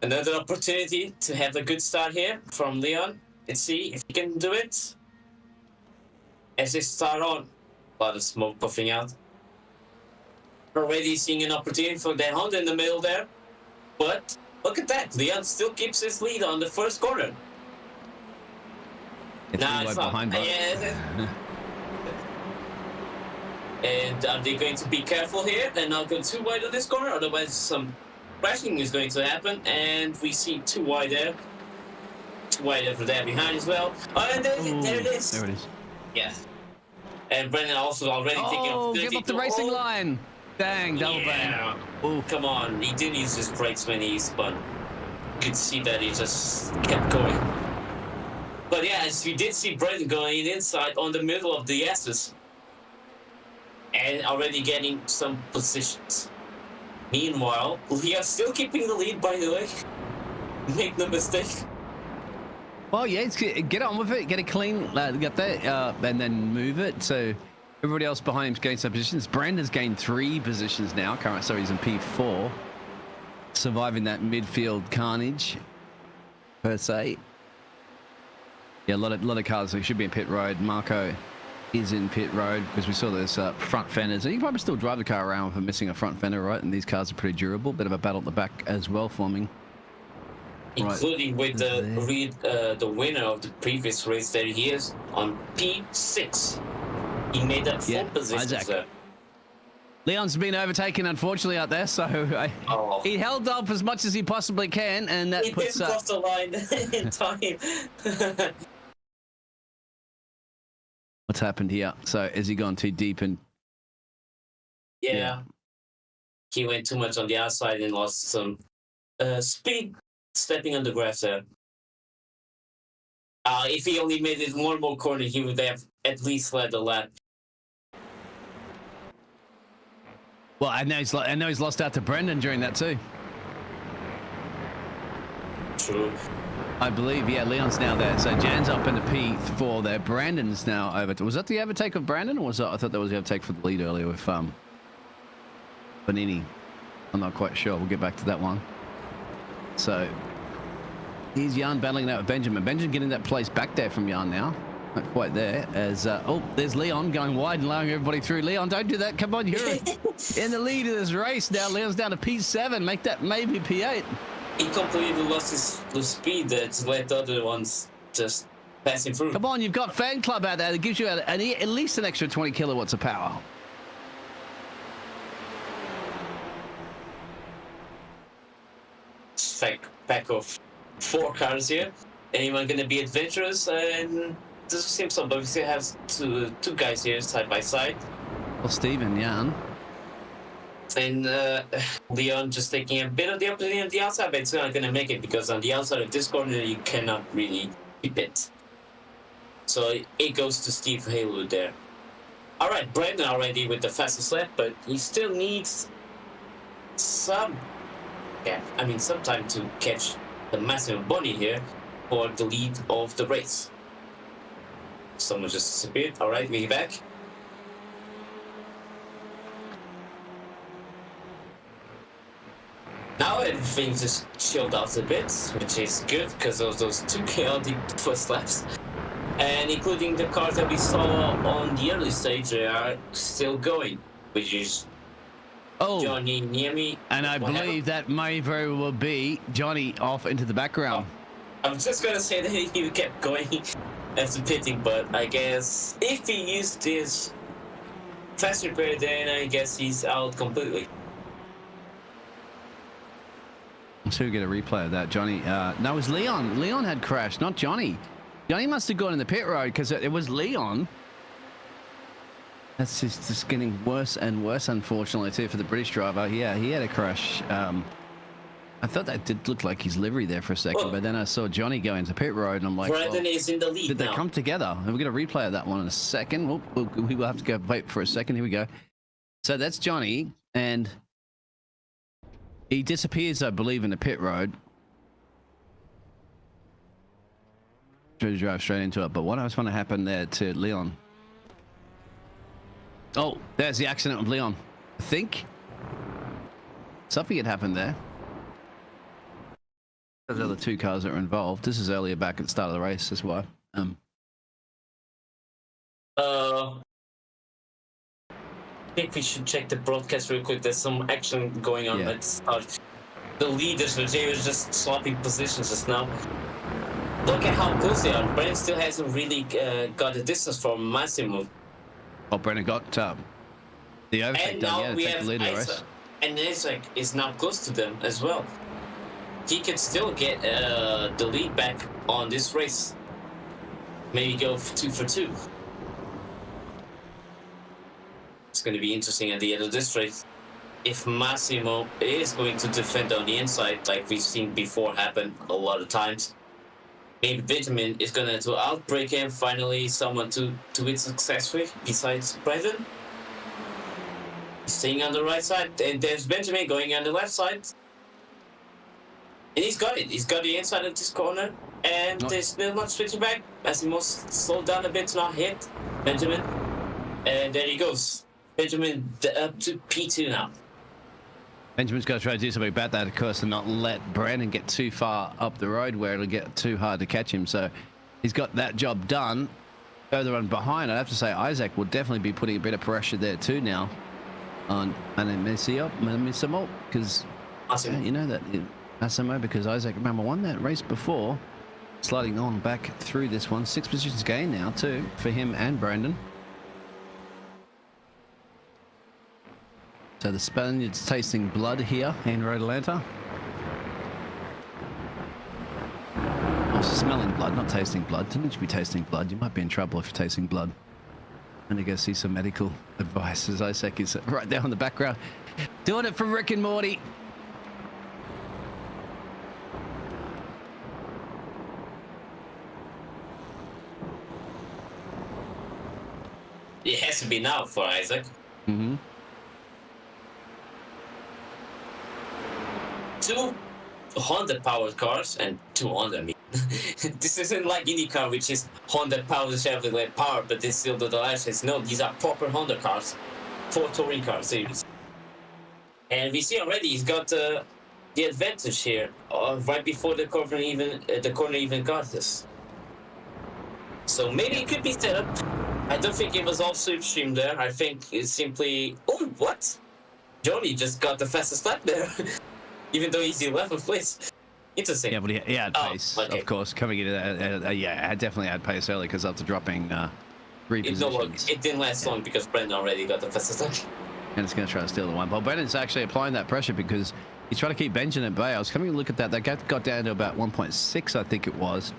[SPEAKER 3] Another opportunity to have a good start here from Leon. Let's see if he can do it. As they start on, a lot of smoke puffing out. Already seeing an opportunity for the Honda in the middle there. But look at that. Leon still keeps his lead on the first corner.
[SPEAKER 4] It's
[SPEAKER 3] It's not.
[SPEAKER 4] behind,
[SPEAKER 3] And are they going to be careful here and not go too wide on this corner? Otherwise, some crashing is going to happen. And we see too wide there. Too wide over there behind as well. Oh, and there it is.
[SPEAKER 4] There it is.
[SPEAKER 3] Yeah. And Brendan also already taking opportunity
[SPEAKER 4] give up the racing line. Dang, double
[SPEAKER 3] yeah.
[SPEAKER 4] bang.
[SPEAKER 3] Come on. He didn't use his brakes when he spun. You could see that he just kept going. But yeah, as we did see Brendan going inside on the middle of the S's. And already getting some positions. Meanwhile, we are still keeping the lead, by the way. Make no mistake.
[SPEAKER 4] Well, yeah, get on with it. Get it clean. Get that, and then move it. So everybody else behind him's gained some positions. Brandon's gained 3 positions now. Currently, so he's in P4, surviving that midfield carnage per se. Yeah, a lot of cars. So he should be in pit road. Marco is in pit road because we saw those front fenders. And you can probably still drive the car around for missing a front fender, right? And these cars are pretty durable. Bit of a battle at the back as well forming.
[SPEAKER 3] Including with the winner of the previous race that he is on P6. He made that full position, sir.
[SPEAKER 4] Leon's been overtaken, unfortunately, out there, so he held up as much as he possibly can, and that puts
[SPEAKER 3] cross the line in time.
[SPEAKER 4] What's happened here? So has he gone too deep and?
[SPEAKER 3] Yeah, he went too much on the outside and lost some speed stepping on the grass there. If he only made it one more corner, he would have at least led the lap.
[SPEAKER 4] Well, I know he's lost out to Brendan during that too.
[SPEAKER 3] True.
[SPEAKER 4] I believe, yeah, Leon's now there. So Jan's up in the P4 there. Brandon's now over. Was that the overtake of Brandon, or was that, I thought that was the overtake for the lead earlier with Bonini? I'm not quite sure. We'll get back to that one. So here's Jan battling that with Benjamin. Benjamin getting that place back there from Jan now. Not quite there. As there's Leon going wide and allowing everybody through. Leon, don't do that. Come on, you're in the lead of this race now. Leon's down to P7. Make that maybe P8.
[SPEAKER 3] He completely lost his speed to let the other ones just pass him through.
[SPEAKER 4] Come on, you've got Fan Club out there that gives you at least an extra 20 kilowatts of power.
[SPEAKER 3] Pack of 4 cars here. Anyone gonna be adventurous? And doesn't seem so, but we still have two guys here side by side.
[SPEAKER 4] Well, Steven, Jan.
[SPEAKER 3] And Leon just taking a bit of the opportunity on the outside, but it's not going to make it because on the outside of this corner you cannot really keep it. So it goes to Steve Haywood there. All right, Brandon already with the fastest lap, but he still needs some time to catch the massive bunny here for the lead of the race. Someone just disappeared. All right, we're back. Now everything just chilled out a bit, which is good because of those 2 chaotic first laps. And including the cars that we saw on the early stage, they are still going, which is Johnny near me.
[SPEAKER 4] And I believe that may very well be Johnny off into the background.
[SPEAKER 3] I was just going to say that he kept going after pitting, but I guess if he used this fast repair, then I guess he's out completely.
[SPEAKER 4] So we get a replay of that. Johnny, no, it was Leon. Leon had crashed, not Johnny. Johnny must have gone in the pit road because it was Leon. That's just getting worse and worse, unfortunately, too, for the British driver. Yeah, he had a crash. I thought that did look like his livery there for a second, but then I saw Johnny go into pit road, and I'm like,
[SPEAKER 3] Brandon is in the lead
[SPEAKER 4] did
[SPEAKER 3] now.
[SPEAKER 4] They come together? And we're going to replay of that one in a second. We will have to go wait for a second. Here we go. So that's Johnny, and he disappears, I believe, in the pit road. To drive straight into it. But what else going to happen there to Leon? Oh, there's the accident with Leon. I think something had happened there. Those are the 2 cars that were involved. This is earlier back at the start of the race. That's why.
[SPEAKER 3] I think we should check the broadcast real quick. There's some action going on at the start. The leaders, they were just swapping positions just now. Look at how close they are. Brennan still hasn't really got the distance from Massimo.
[SPEAKER 4] Oh, Brennan got the overtake done. Yeah, we have the leader race.
[SPEAKER 3] And Isaac is now close to them as well. He can still get the lead back on this race. Maybe go 2 for 2. It's going to be interesting at the end of this race. If Massimo is going to defend on the inside, like we've seen before happen a lot of times, maybe Vitamin is going to outbreak him. Finally, someone to it successfully besides Brandon. Staying on the right side, and there's Benjamin going on the left side. And he's got it. He's got the inside of this corner, and there's still not switching back. Massimo slowed down a bit to not hit Benjamin. And there he goes. Benjamin up to P2 now.
[SPEAKER 4] Benjamin's got to try to do something about that, of course, and not let Brandon get too far up the road where it'll get too hard to catch him. So he's got that job done. further on behind, I'd have to say Isaac will definitely be putting a bit of pressure there too now on Massimo, because you know that Massimo, because Isaac, remember, won that race before, sliding on back through this one. 6 positions gain now too for him and Brandon. So the Spaniard's tasting blood here in Road Atlanta. Oh, smelling blood, not tasting blood. Didn't you should be tasting blood? You might be in trouble if you're tasting blood. I'm gonna go see some medical advice, as Isaac is right there in the background. Doing it for Rick and Morty.
[SPEAKER 3] It has to be now for Isaac.
[SPEAKER 4] Mm-hmm.
[SPEAKER 3] 2 Honda powered cars and 2 Honda. I mean, this isn't like IndyCar, which is Honda powered Chevrolet power, but they still do the license. No, these are proper Honda cars for touring car series. And we see already he's got the advantage here right before the corner even got this. So maybe it could be set up. I don't think it was all slipstream there. I think it's simply... Oh, what? Johnny just got the fastest lap there. Even though he's 11th place. Interesting.
[SPEAKER 4] Yeah, but he had pace,
[SPEAKER 3] okay.
[SPEAKER 4] of course, coming into that. Yeah, I definitely had pace early because after dropping 3 positions.
[SPEAKER 3] It didn't last long because Brendan already got the fastest lap.
[SPEAKER 4] And it's going to try to steal the one. But Brendan's actually applying that pressure because he's trying to keep Benjamin at bay. I was coming to look at that. That gap got down to about 1.6, I think it was.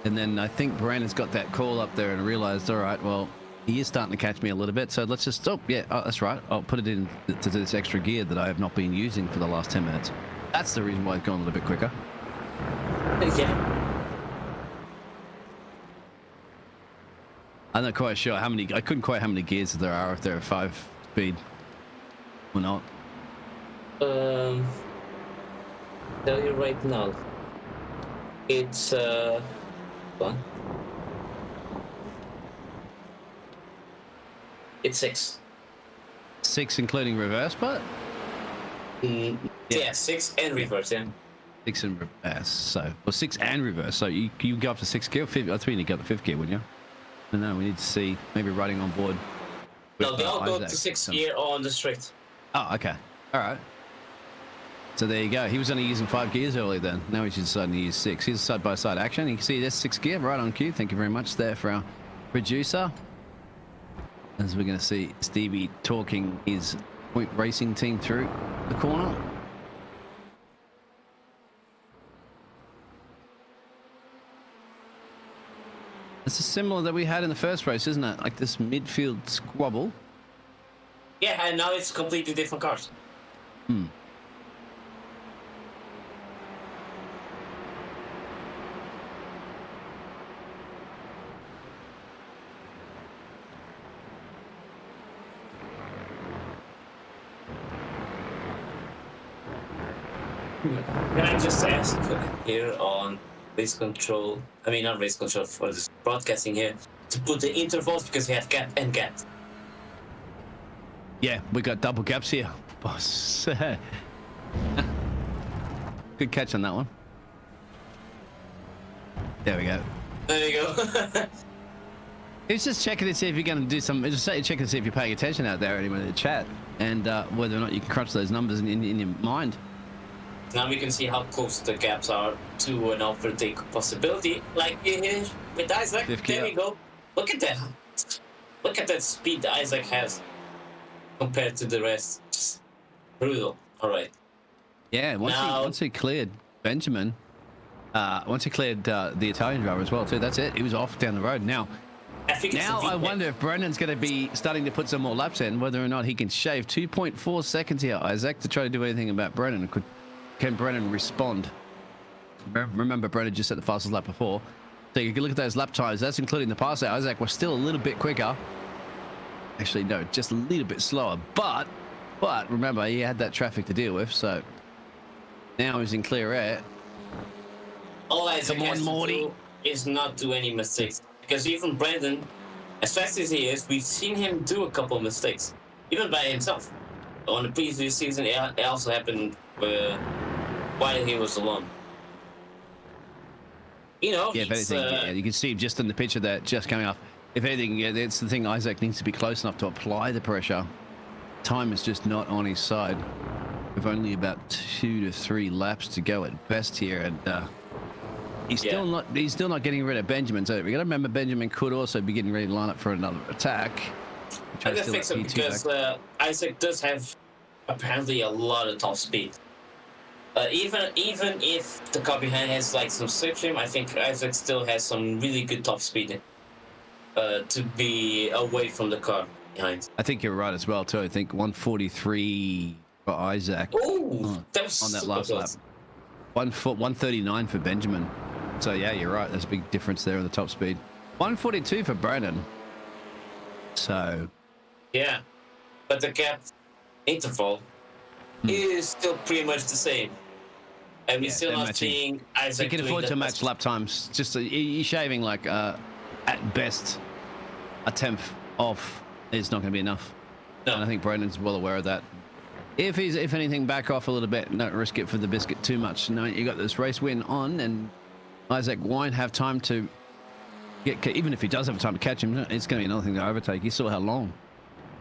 [SPEAKER 4] And then I think Brandon's got that call up there and realized, all right, well, he is starting to catch me a little bit. So let's just stop. Yeah, that's right. I'll put it in to this extra gear that I have not been using for the last 10 minutes. That's the reason why it's gone a little bit quicker.
[SPEAKER 3] Yeah.
[SPEAKER 4] I'm not quite sure how many. I couldn't quite how many gears there are, if they're 5-speed or not.
[SPEAKER 3] Tell you right now. It's what? It's 6.
[SPEAKER 4] 6 including reverse, but
[SPEAKER 3] Yeah, 6 and reverse. Yeah.
[SPEAKER 4] 6 and reverse. So, well, 6 and reverse. So you go up to 6 gear. 5th, I think you got the 5th gear, wouldn't you? I don't know. We need to see maybe riding on board.
[SPEAKER 3] No, they all go to 6th gear on the straight.
[SPEAKER 4] Oh, okay. All right. So there you go. He was only using 5 gears earlier then. Now he's deciding to use 6. Here's side-by-side action. You can see this 6 gear right on cue. Thank you very much there for our producer. As we're going to see Stevie talking his Point Racing team through the corner. This is similar that we had in the first race, isn't it? Like this midfield squabble.
[SPEAKER 3] Yeah, and now it's completely different cars.
[SPEAKER 4] Hmm.
[SPEAKER 3] Can I just ask here on race control, I mean not race control, for this broadcasting here, to put the intervals because we have gap and gap.
[SPEAKER 4] Yeah, we got double gaps here, boss. Good catch on that one. There we go.
[SPEAKER 3] There you go.
[SPEAKER 4] He's just checking to see if you're going to do some. Just checking to see if you're paying attention out there, anyone in the chat, and whether or not you can crunch those numbers in your mind.
[SPEAKER 3] Now we can see how close the gaps are to an overtake possibility. Like here with Isaac, there we go. Look at that. Look at that speed Isaac has compared to the rest. Just brutal. All right.
[SPEAKER 4] Yeah, once he cleared Benjamin, once he cleared the Italian driver as well too, that's it. He was off down the road. Now I wonder if Brendan's going to be starting to put some more laps in, whether or not he can shave 2.4 seconds here, Isaac, to try to do anything about Brendan. Can Brendan respond? Remember, Brendan just set the fastest lap before. So you can look at those lap times. That's including the pass out. Isaac was still a little bit quicker. Actually, no, just a little bit slower. But remember, he had that traffic to deal with. So now he's in clear air.
[SPEAKER 3] All Isaac has to do is not do any mistakes. Because even Brendan, as fast as he is, we've seen him do a couple of mistakes. Even by himself. On the previous season, it also happened while he was alone. You know,
[SPEAKER 4] yeah, if anything, yeah, you can see him just in the picture that just coming off. If anything, yeah, that's the thing. Isaac needs to be close enough to apply the pressure. Time is just not on his side. We've only about 2 to 3 laps to go at best here, and he's still not getting rid of Benjamin. So we got to remember Benjamin could also be getting ready to line up for another attack.
[SPEAKER 3] I don't think so because Isaac does have apparently a lot of top speed. Even if the car behind has like some slipstream, I think Isaac still has some really good top speed to be away from the car behind.
[SPEAKER 4] I think you're right as well too. I think 143 for Isaac.
[SPEAKER 3] Oh, that was
[SPEAKER 4] on that
[SPEAKER 3] super
[SPEAKER 4] last lap.
[SPEAKER 3] close.
[SPEAKER 4] 139 for Benjamin. So yeah, you're right. There's a big difference there in the top speed. 142 for Brandon. So
[SPEAKER 3] yeah, but the gap interval is still pretty much the same. And we're still not seeing Isaac.
[SPEAKER 4] You can afford to match lap times. Just you're shaving like at best a tenth off is not going to be enough.
[SPEAKER 3] No.
[SPEAKER 4] And I think Brandon's well aware of that. If anything, back off a little bit. Don't risk it for the biscuit too much. No, you got this race win on, and Isaac won't have time to get. Even if he does have time to catch him, it's going to be another thing to overtake. You saw how long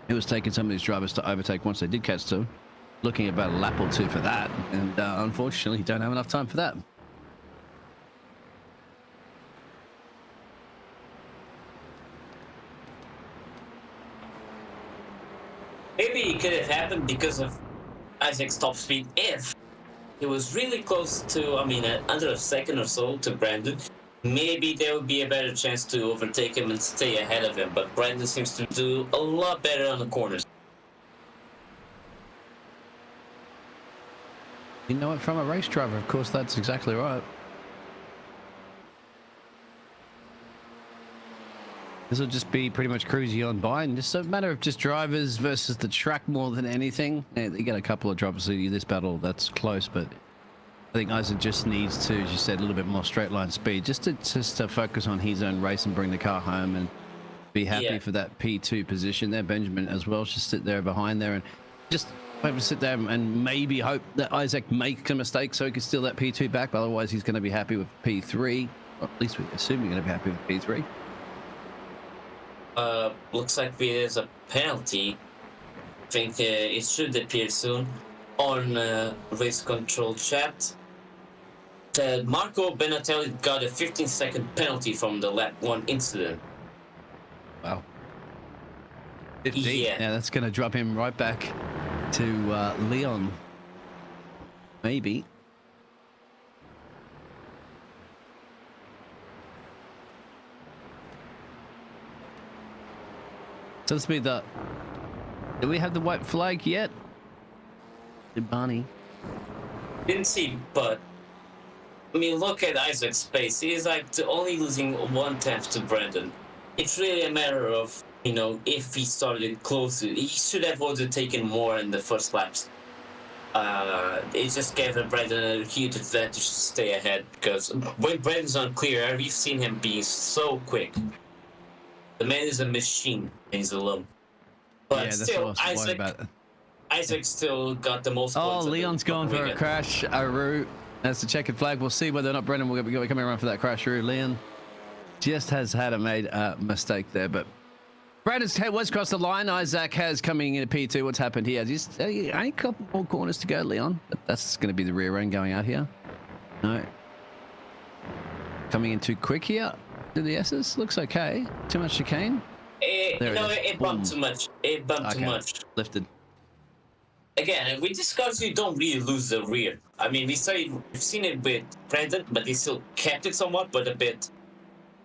[SPEAKER 4] it was taking some of these drivers to overtake once they did catch to. Looking at about a lap or two for that, and unfortunately, you don't have enough time for that.
[SPEAKER 3] Maybe it could have happened because of Isaac's top speed. If he was really close to, under a second or so to Brandon, maybe there would be a better chance to overtake him and stay ahead of him. But Brandon seems to do a lot better on the corners.
[SPEAKER 4] You know it from a race driver, of course, that's exactly right. This will just be pretty much cruising on by, and just a matter of just drivers versus the track more than anything. Yeah, you get a couple of drivers in this battle that's close, but I think Isaac just needs to, as you said, a little bit more straight line speed, just to focus on his own race and bring the car home and be happy for that P2 position there. Benjamin as well, just sit there behind there and just maybe sit there and maybe hope that Isaac makes a mistake so he can steal that P2 back. But otherwise, he's going to be happy with P3. Or at least we assume you're going to be happy with P3.
[SPEAKER 3] Looks like there's a penalty. I think it should appear soon on race control chat. Marco Benatelli got a 15-second penalty from the lap 1 incident.
[SPEAKER 4] Wow. 15?
[SPEAKER 3] Yeah,
[SPEAKER 4] that's going to drop him right back to Leon. Maybe. So let's be the. Do we have the white flag yet? Did Barney?
[SPEAKER 3] didn't see, but look at Isaac's pace. He's like only losing 1/10 to Brandon. It's really a matter of, if he started closer, he should have overtaken more in the first laps. It just gave Brandon a huge advantage to stay ahead, because when Brandon's on clear air, we've seen him be so quick. The man is a machine, he's alone. But
[SPEAKER 4] yeah,
[SPEAKER 3] still, Isaac still got the most points.
[SPEAKER 4] Oh, Leon's gone for a crash. Aru. That's the checkered flag. We'll see whether or not Brendan will be coming around for that crash. Aru. Leon just has made a mistake there, but Brandon's head was across the line. Isaac has coming into P2. What's happened here? Just only a couple more corners to go, Leon. But that's going to be the rear end going out here. No. Coming in too quick here. Do the S's? Looks okay. Too much chicane?
[SPEAKER 3] It bumped too much. It bumped too much.
[SPEAKER 4] Lifted.
[SPEAKER 3] Again, we discussed you don't really lose the rear. We've seen it with Brandon, but he still kept it somewhat, but a bit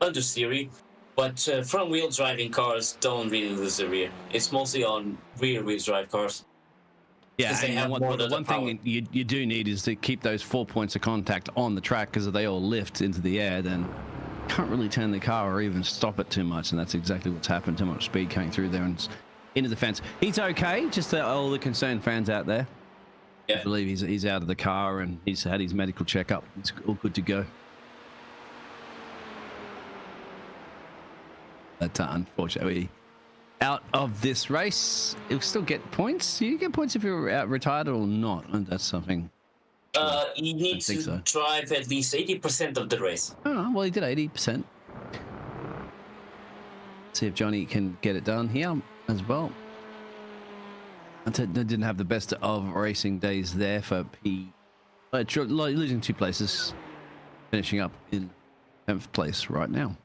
[SPEAKER 3] understeery. But front-wheel driving cars don't really lose the rear. It's mostly on rear-wheel drive cars.
[SPEAKER 4] Yeah, and the one thing you do need is to keep those 4 points of contact on the track, because if they all lift into the air, then you can't really turn the car or even stop it too much, and that's exactly what's happened. Too much speed coming through there and into the fence. He's okay, just all the concerned fans out there. Yeah. I believe he's out of the car and he's had his medical checkup. It's all good to go. But unfortunately, out of this race, you'll still get points. You get points if you're out retired or not, and that's something.
[SPEAKER 3] You need to drive at least 80% of the race.
[SPEAKER 4] Oh, well, he did 80%. See if Johnny can get it done here as well. They didn't have the best of racing days there for P. Losing 2 places, finishing up in 10th place right now.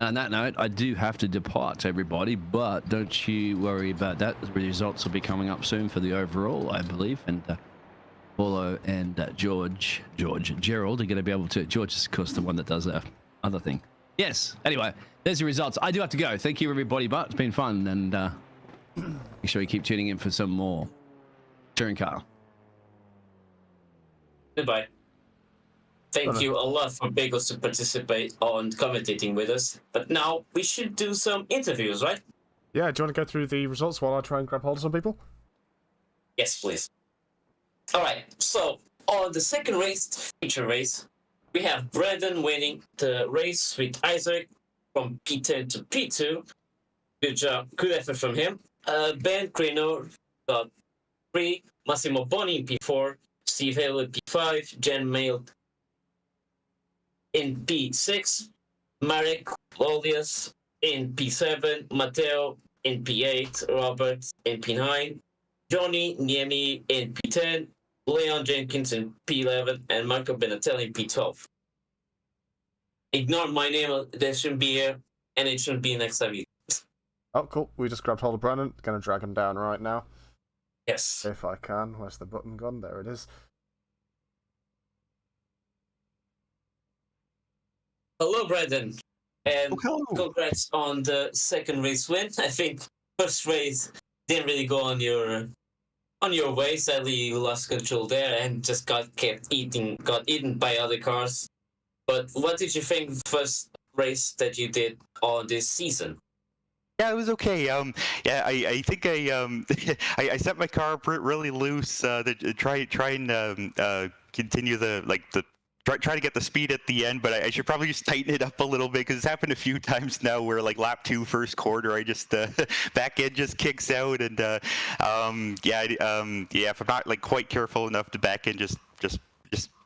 [SPEAKER 4] On that note, I do have to depart, everybody, but don't you worry about that. The results will be coming up soon for the overall, I believe, and Paulo and Gerald are going to be able to. George is, of course, the one that does the other thing. Yes. Anyway, there's the results. I do have to go. Thank you, everybody, but it's been fun, and make sure you keep tuning in for some more touring car.
[SPEAKER 3] Goodbye. Thank you a lot for Bagels to participate on commentating with us. But now we should do some interviews, right?
[SPEAKER 1] Yeah, do you want to go through the results while I try and grab hold of some people?
[SPEAKER 3] Yes, please. All right, so on the second race, feature race, we have Brandon winning the race with Isaac from P10 to P2. Good job, good effort from him. Ben Crino got 3, Massimo Boni in P4, Steve Hale in P5, Jen Mail in P6, Marek Lolias in P7, Matteo in P8, Robert in P9, Johnny Niemi in P10, Leon Jenkins in P11, and Marco Benatelli in P12. Ignore my name, that shouldn't be here, and it shouldn't be next time.
[SPEAKER 1] Oh, cool. We just grabbed hold of Brandon. Going to drag him down right now.
[SPEAKER 3] Yes.
[SPEAKER 1] If I can. Where's the button gone? There it is.
[SPEAKER 3] Hello, Brandon. And
[SPEAKER 5] hello.
[SPEAKER 3] congrats on the second race win. I think first race didn't really go on your way. Sadly, you lost control there and just got eaten by other cars. But what did you think of the first race that you did on this season?
[SPEAKER 5] Yeah, it was okay. I think I set my car up really loose to try and continue try to get the speed at the end, but I should probably just tighten it up a little bit because it's happened a few times now where like lap 2 first quarter I just back end just kicks out and if I'm not like quite careful enough, the back end just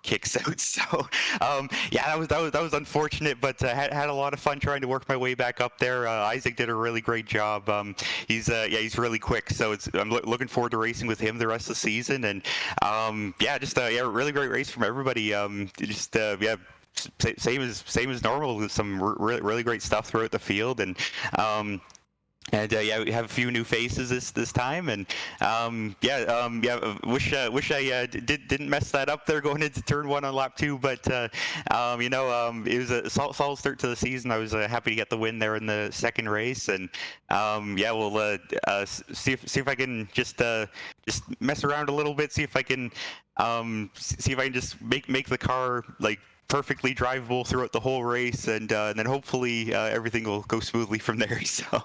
[SPEAKER 5] kicks out. So that was unfortunate, but had a lot of fun trying to work my way back up there. Isaac did a really great job. He's really quick, so I'm looking forward to racing with him the rest of the season. And really great race from everybody. Same as normal with some really great stuff throughout the field. And we have a few new faces this time, and wish I didn't mess that up there going into turn 1 on lap 2, but it was a solid start to the season. I was happy to get the win there in the second race, and we'll see if I can just mess around a little bit, see if I can just make the car like perfectly drivable throughout the whole race, and then hopefully everything will go smoothly from there. So.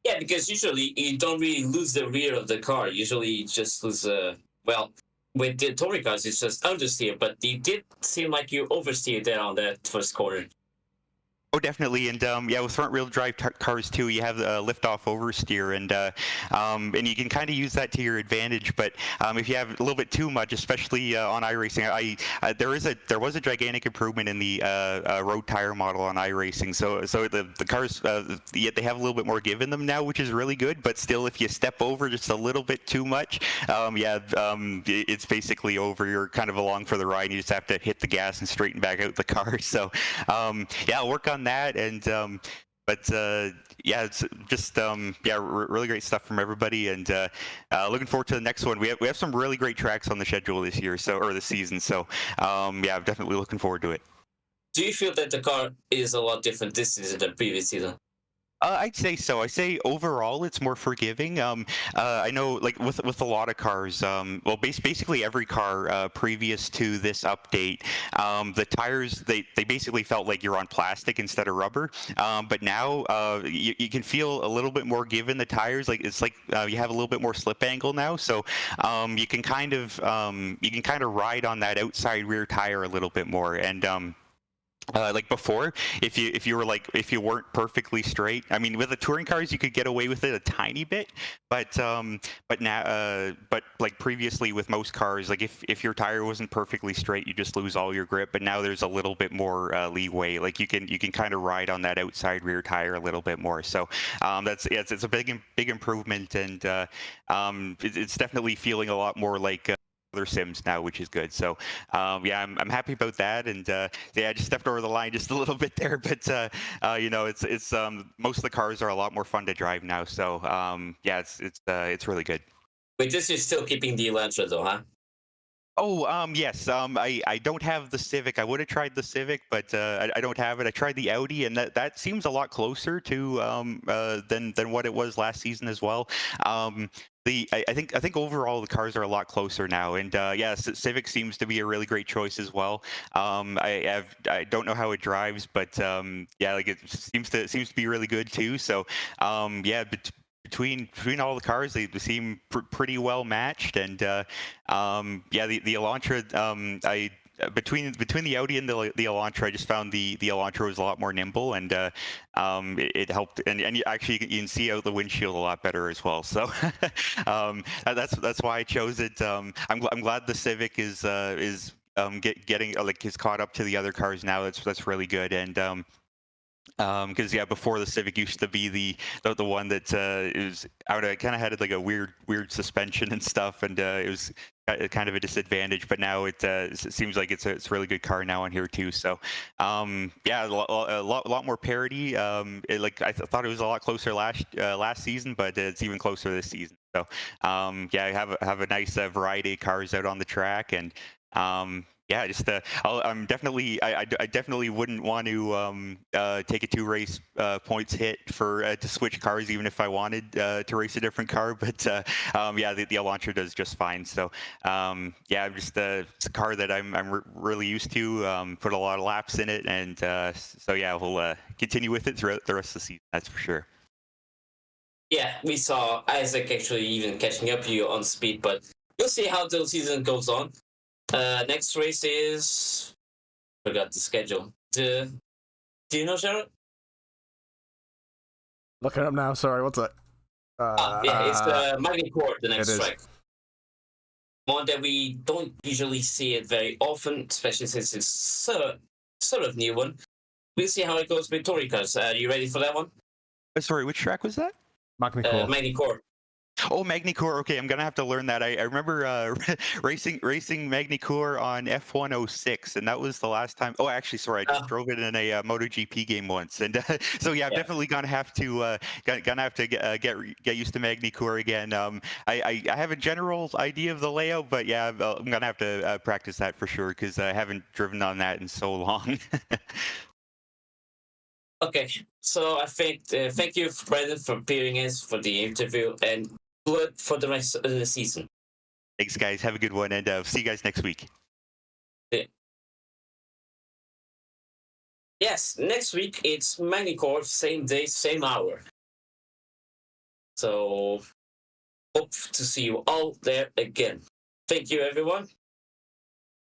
[SPEAKER 3] Yeah, because usually you don't really lose the rear of the car. Usually you just lose, with the touring cars, it's just understeer, but you did seem like you oversteered there on that first corner.
[SPEAKER 5] Oh, definitely, and with front-wheel drive cars too, you have lift-off oversteer, and you can kind of use that to your advantage. But if you have a little bit too much, especially on iRacing, there was a gigantic improvement in the road tire model on iRacing. So the cars they have a little bit more give in them now, which is really good. But still, if you step over just a little bit too much, it's basically over. You're kind of along for the ride. You just have to hit the gas and straighten back out the car. So I'll work on that, and it's just really great stuff from everybody, and looking forward to the next one. We have some really great tracks on the schedule this year, or this season, so I'm definitely looking forward to it.
[SPEAKER 3] Do you feel that the car is a lot different this season than previous season?
[SPEAKER 5] I'd say so. I say overall it's more forgiving. I know, like with a lot of cars, basically every car previous to this update, the tires they basically felt like you're on plastic instead of rubber. But now you can feel a little bit more give in the tires. Like it's like you have a little bit more slip angle now, so you can kind of ride on that outside rear tire a little bit more, and like before, if you were like if you weren't perfectly straight. I mean, with the touring cars, you could get away with it a tiny bit, but now, but like previously with most cars, like if your tire wasn't perfectly straight, you just lose all your grip. But now there's a little bit more leeway. Like you can kind of ride on that outside rear tire a little bit more. So that's it's a big improvement, and it's definitely feeling a lot more like other sims now, which is good. So yeah, I'm happy about that, and yeah, I just stepped over the line just a little bit there, but you know, it's most of the cars are a lot more fun to drive now. So yeah, it's really good.
[SPEAKER 3] Wait, this is still keeping the Elantra though, huh?
[SPEAKER 5] Oh, yes. I don't have the Civic. I would have tried the Civic, but I don't have it. I tried the Audi, and that seems a lot closer to than what it was last season as well. I think overall the cars are a lot closer now, and yeah, Civic seems to be a really great choice as well. I don't know how it drives, but yeah, like it seems to be really good too. So yeah, between all the cars, they seem pretty well matched, and yeah, the Elantra, I between the Audi and the Elantra, I just found the Elantra was a lot more nimble, and it helped, and actually you can see out the windshield a lot better as well. So that's why I chose it. I'm glad the Civic is getting like is caught up to the other cars now. That's really good, and because yeah, before the Civic used to be the one that is out. It kind of had like a weird suspension and stuff, and it was kind of a disadvantage. But now it seems like it's a really good car now on here too. So yeah, a lot more parity. Like I thought it was a lot closer last season, but it's even closer this season. So yeah, I have a nice variety of cars out on the track, and yeah, just I'm definitely I definitely wouldn't want to take a 2 race points hit for to switch cars, even if I wanted to race a different car. But yeah, the Elantra does just fine. So yeah, just it's a car that I'm really used to. Put a lot of laps in it, and so yeah, we'll continue with it throughout the rest of the season. That's for sure.
[SPEAKER 3] Yeah, we saw Isaac actually even catching up to you on speed, but we'll see how the season goes on. Next race is forgot the schedule. Do you know, Sharon?
[SPEAKER 1] Looking up now. Sorry, what's that?
[SPEAKER 3] Yeah, it's Magny Court, the next
[SPEAKER 1] it is.
[SPEAKER 3] track. One that we don't usually see it very often, especially since it's sort of new one. We'll see how it goes with Tory cars. Are you ready for that one?
[SPEAKER 5] Sorry, which track was that?
[SPEAKER 3] Magny Court.
[SPEAKER 5] Oh, Magny-Cours. Okay, I'm gonna have to learn that. I remember racing Magny-Cours on F106, and that was the last time. Oh, actually, sorry, I just drove it in a MotoGP game once, and so yeah, I'm definitely gonna have to get used to Magny-Cours again. I have a general idea of the layout, but yeah, I'm gonna have to practice that for sure because I haven't driven on that in so long.
[SPEAKER 3] Okay, so I think thank you, Brandon, for appearing as for the interview, and good luck for the rest of the season.
[SPEAKER 5] Thanks, guys. Have a good one, and see you guys next week.
[SPEAKER 3] Yeah. Yes, next week it's Magny Court, same day, same hour. So hope to see you all there again. Thank you, everyone,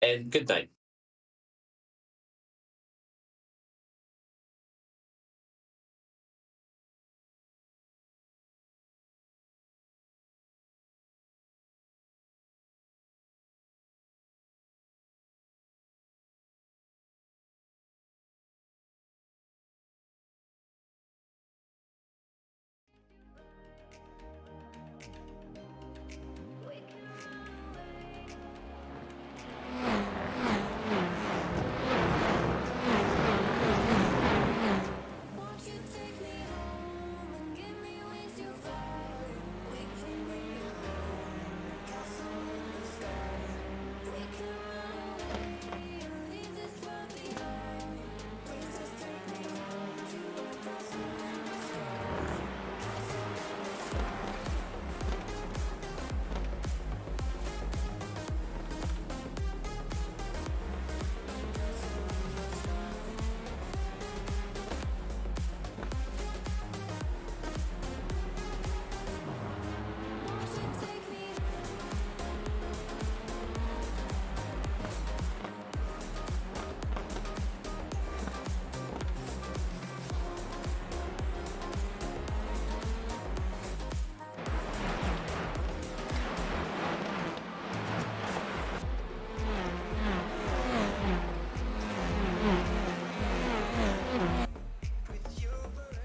[SPEAKER 3] and good night.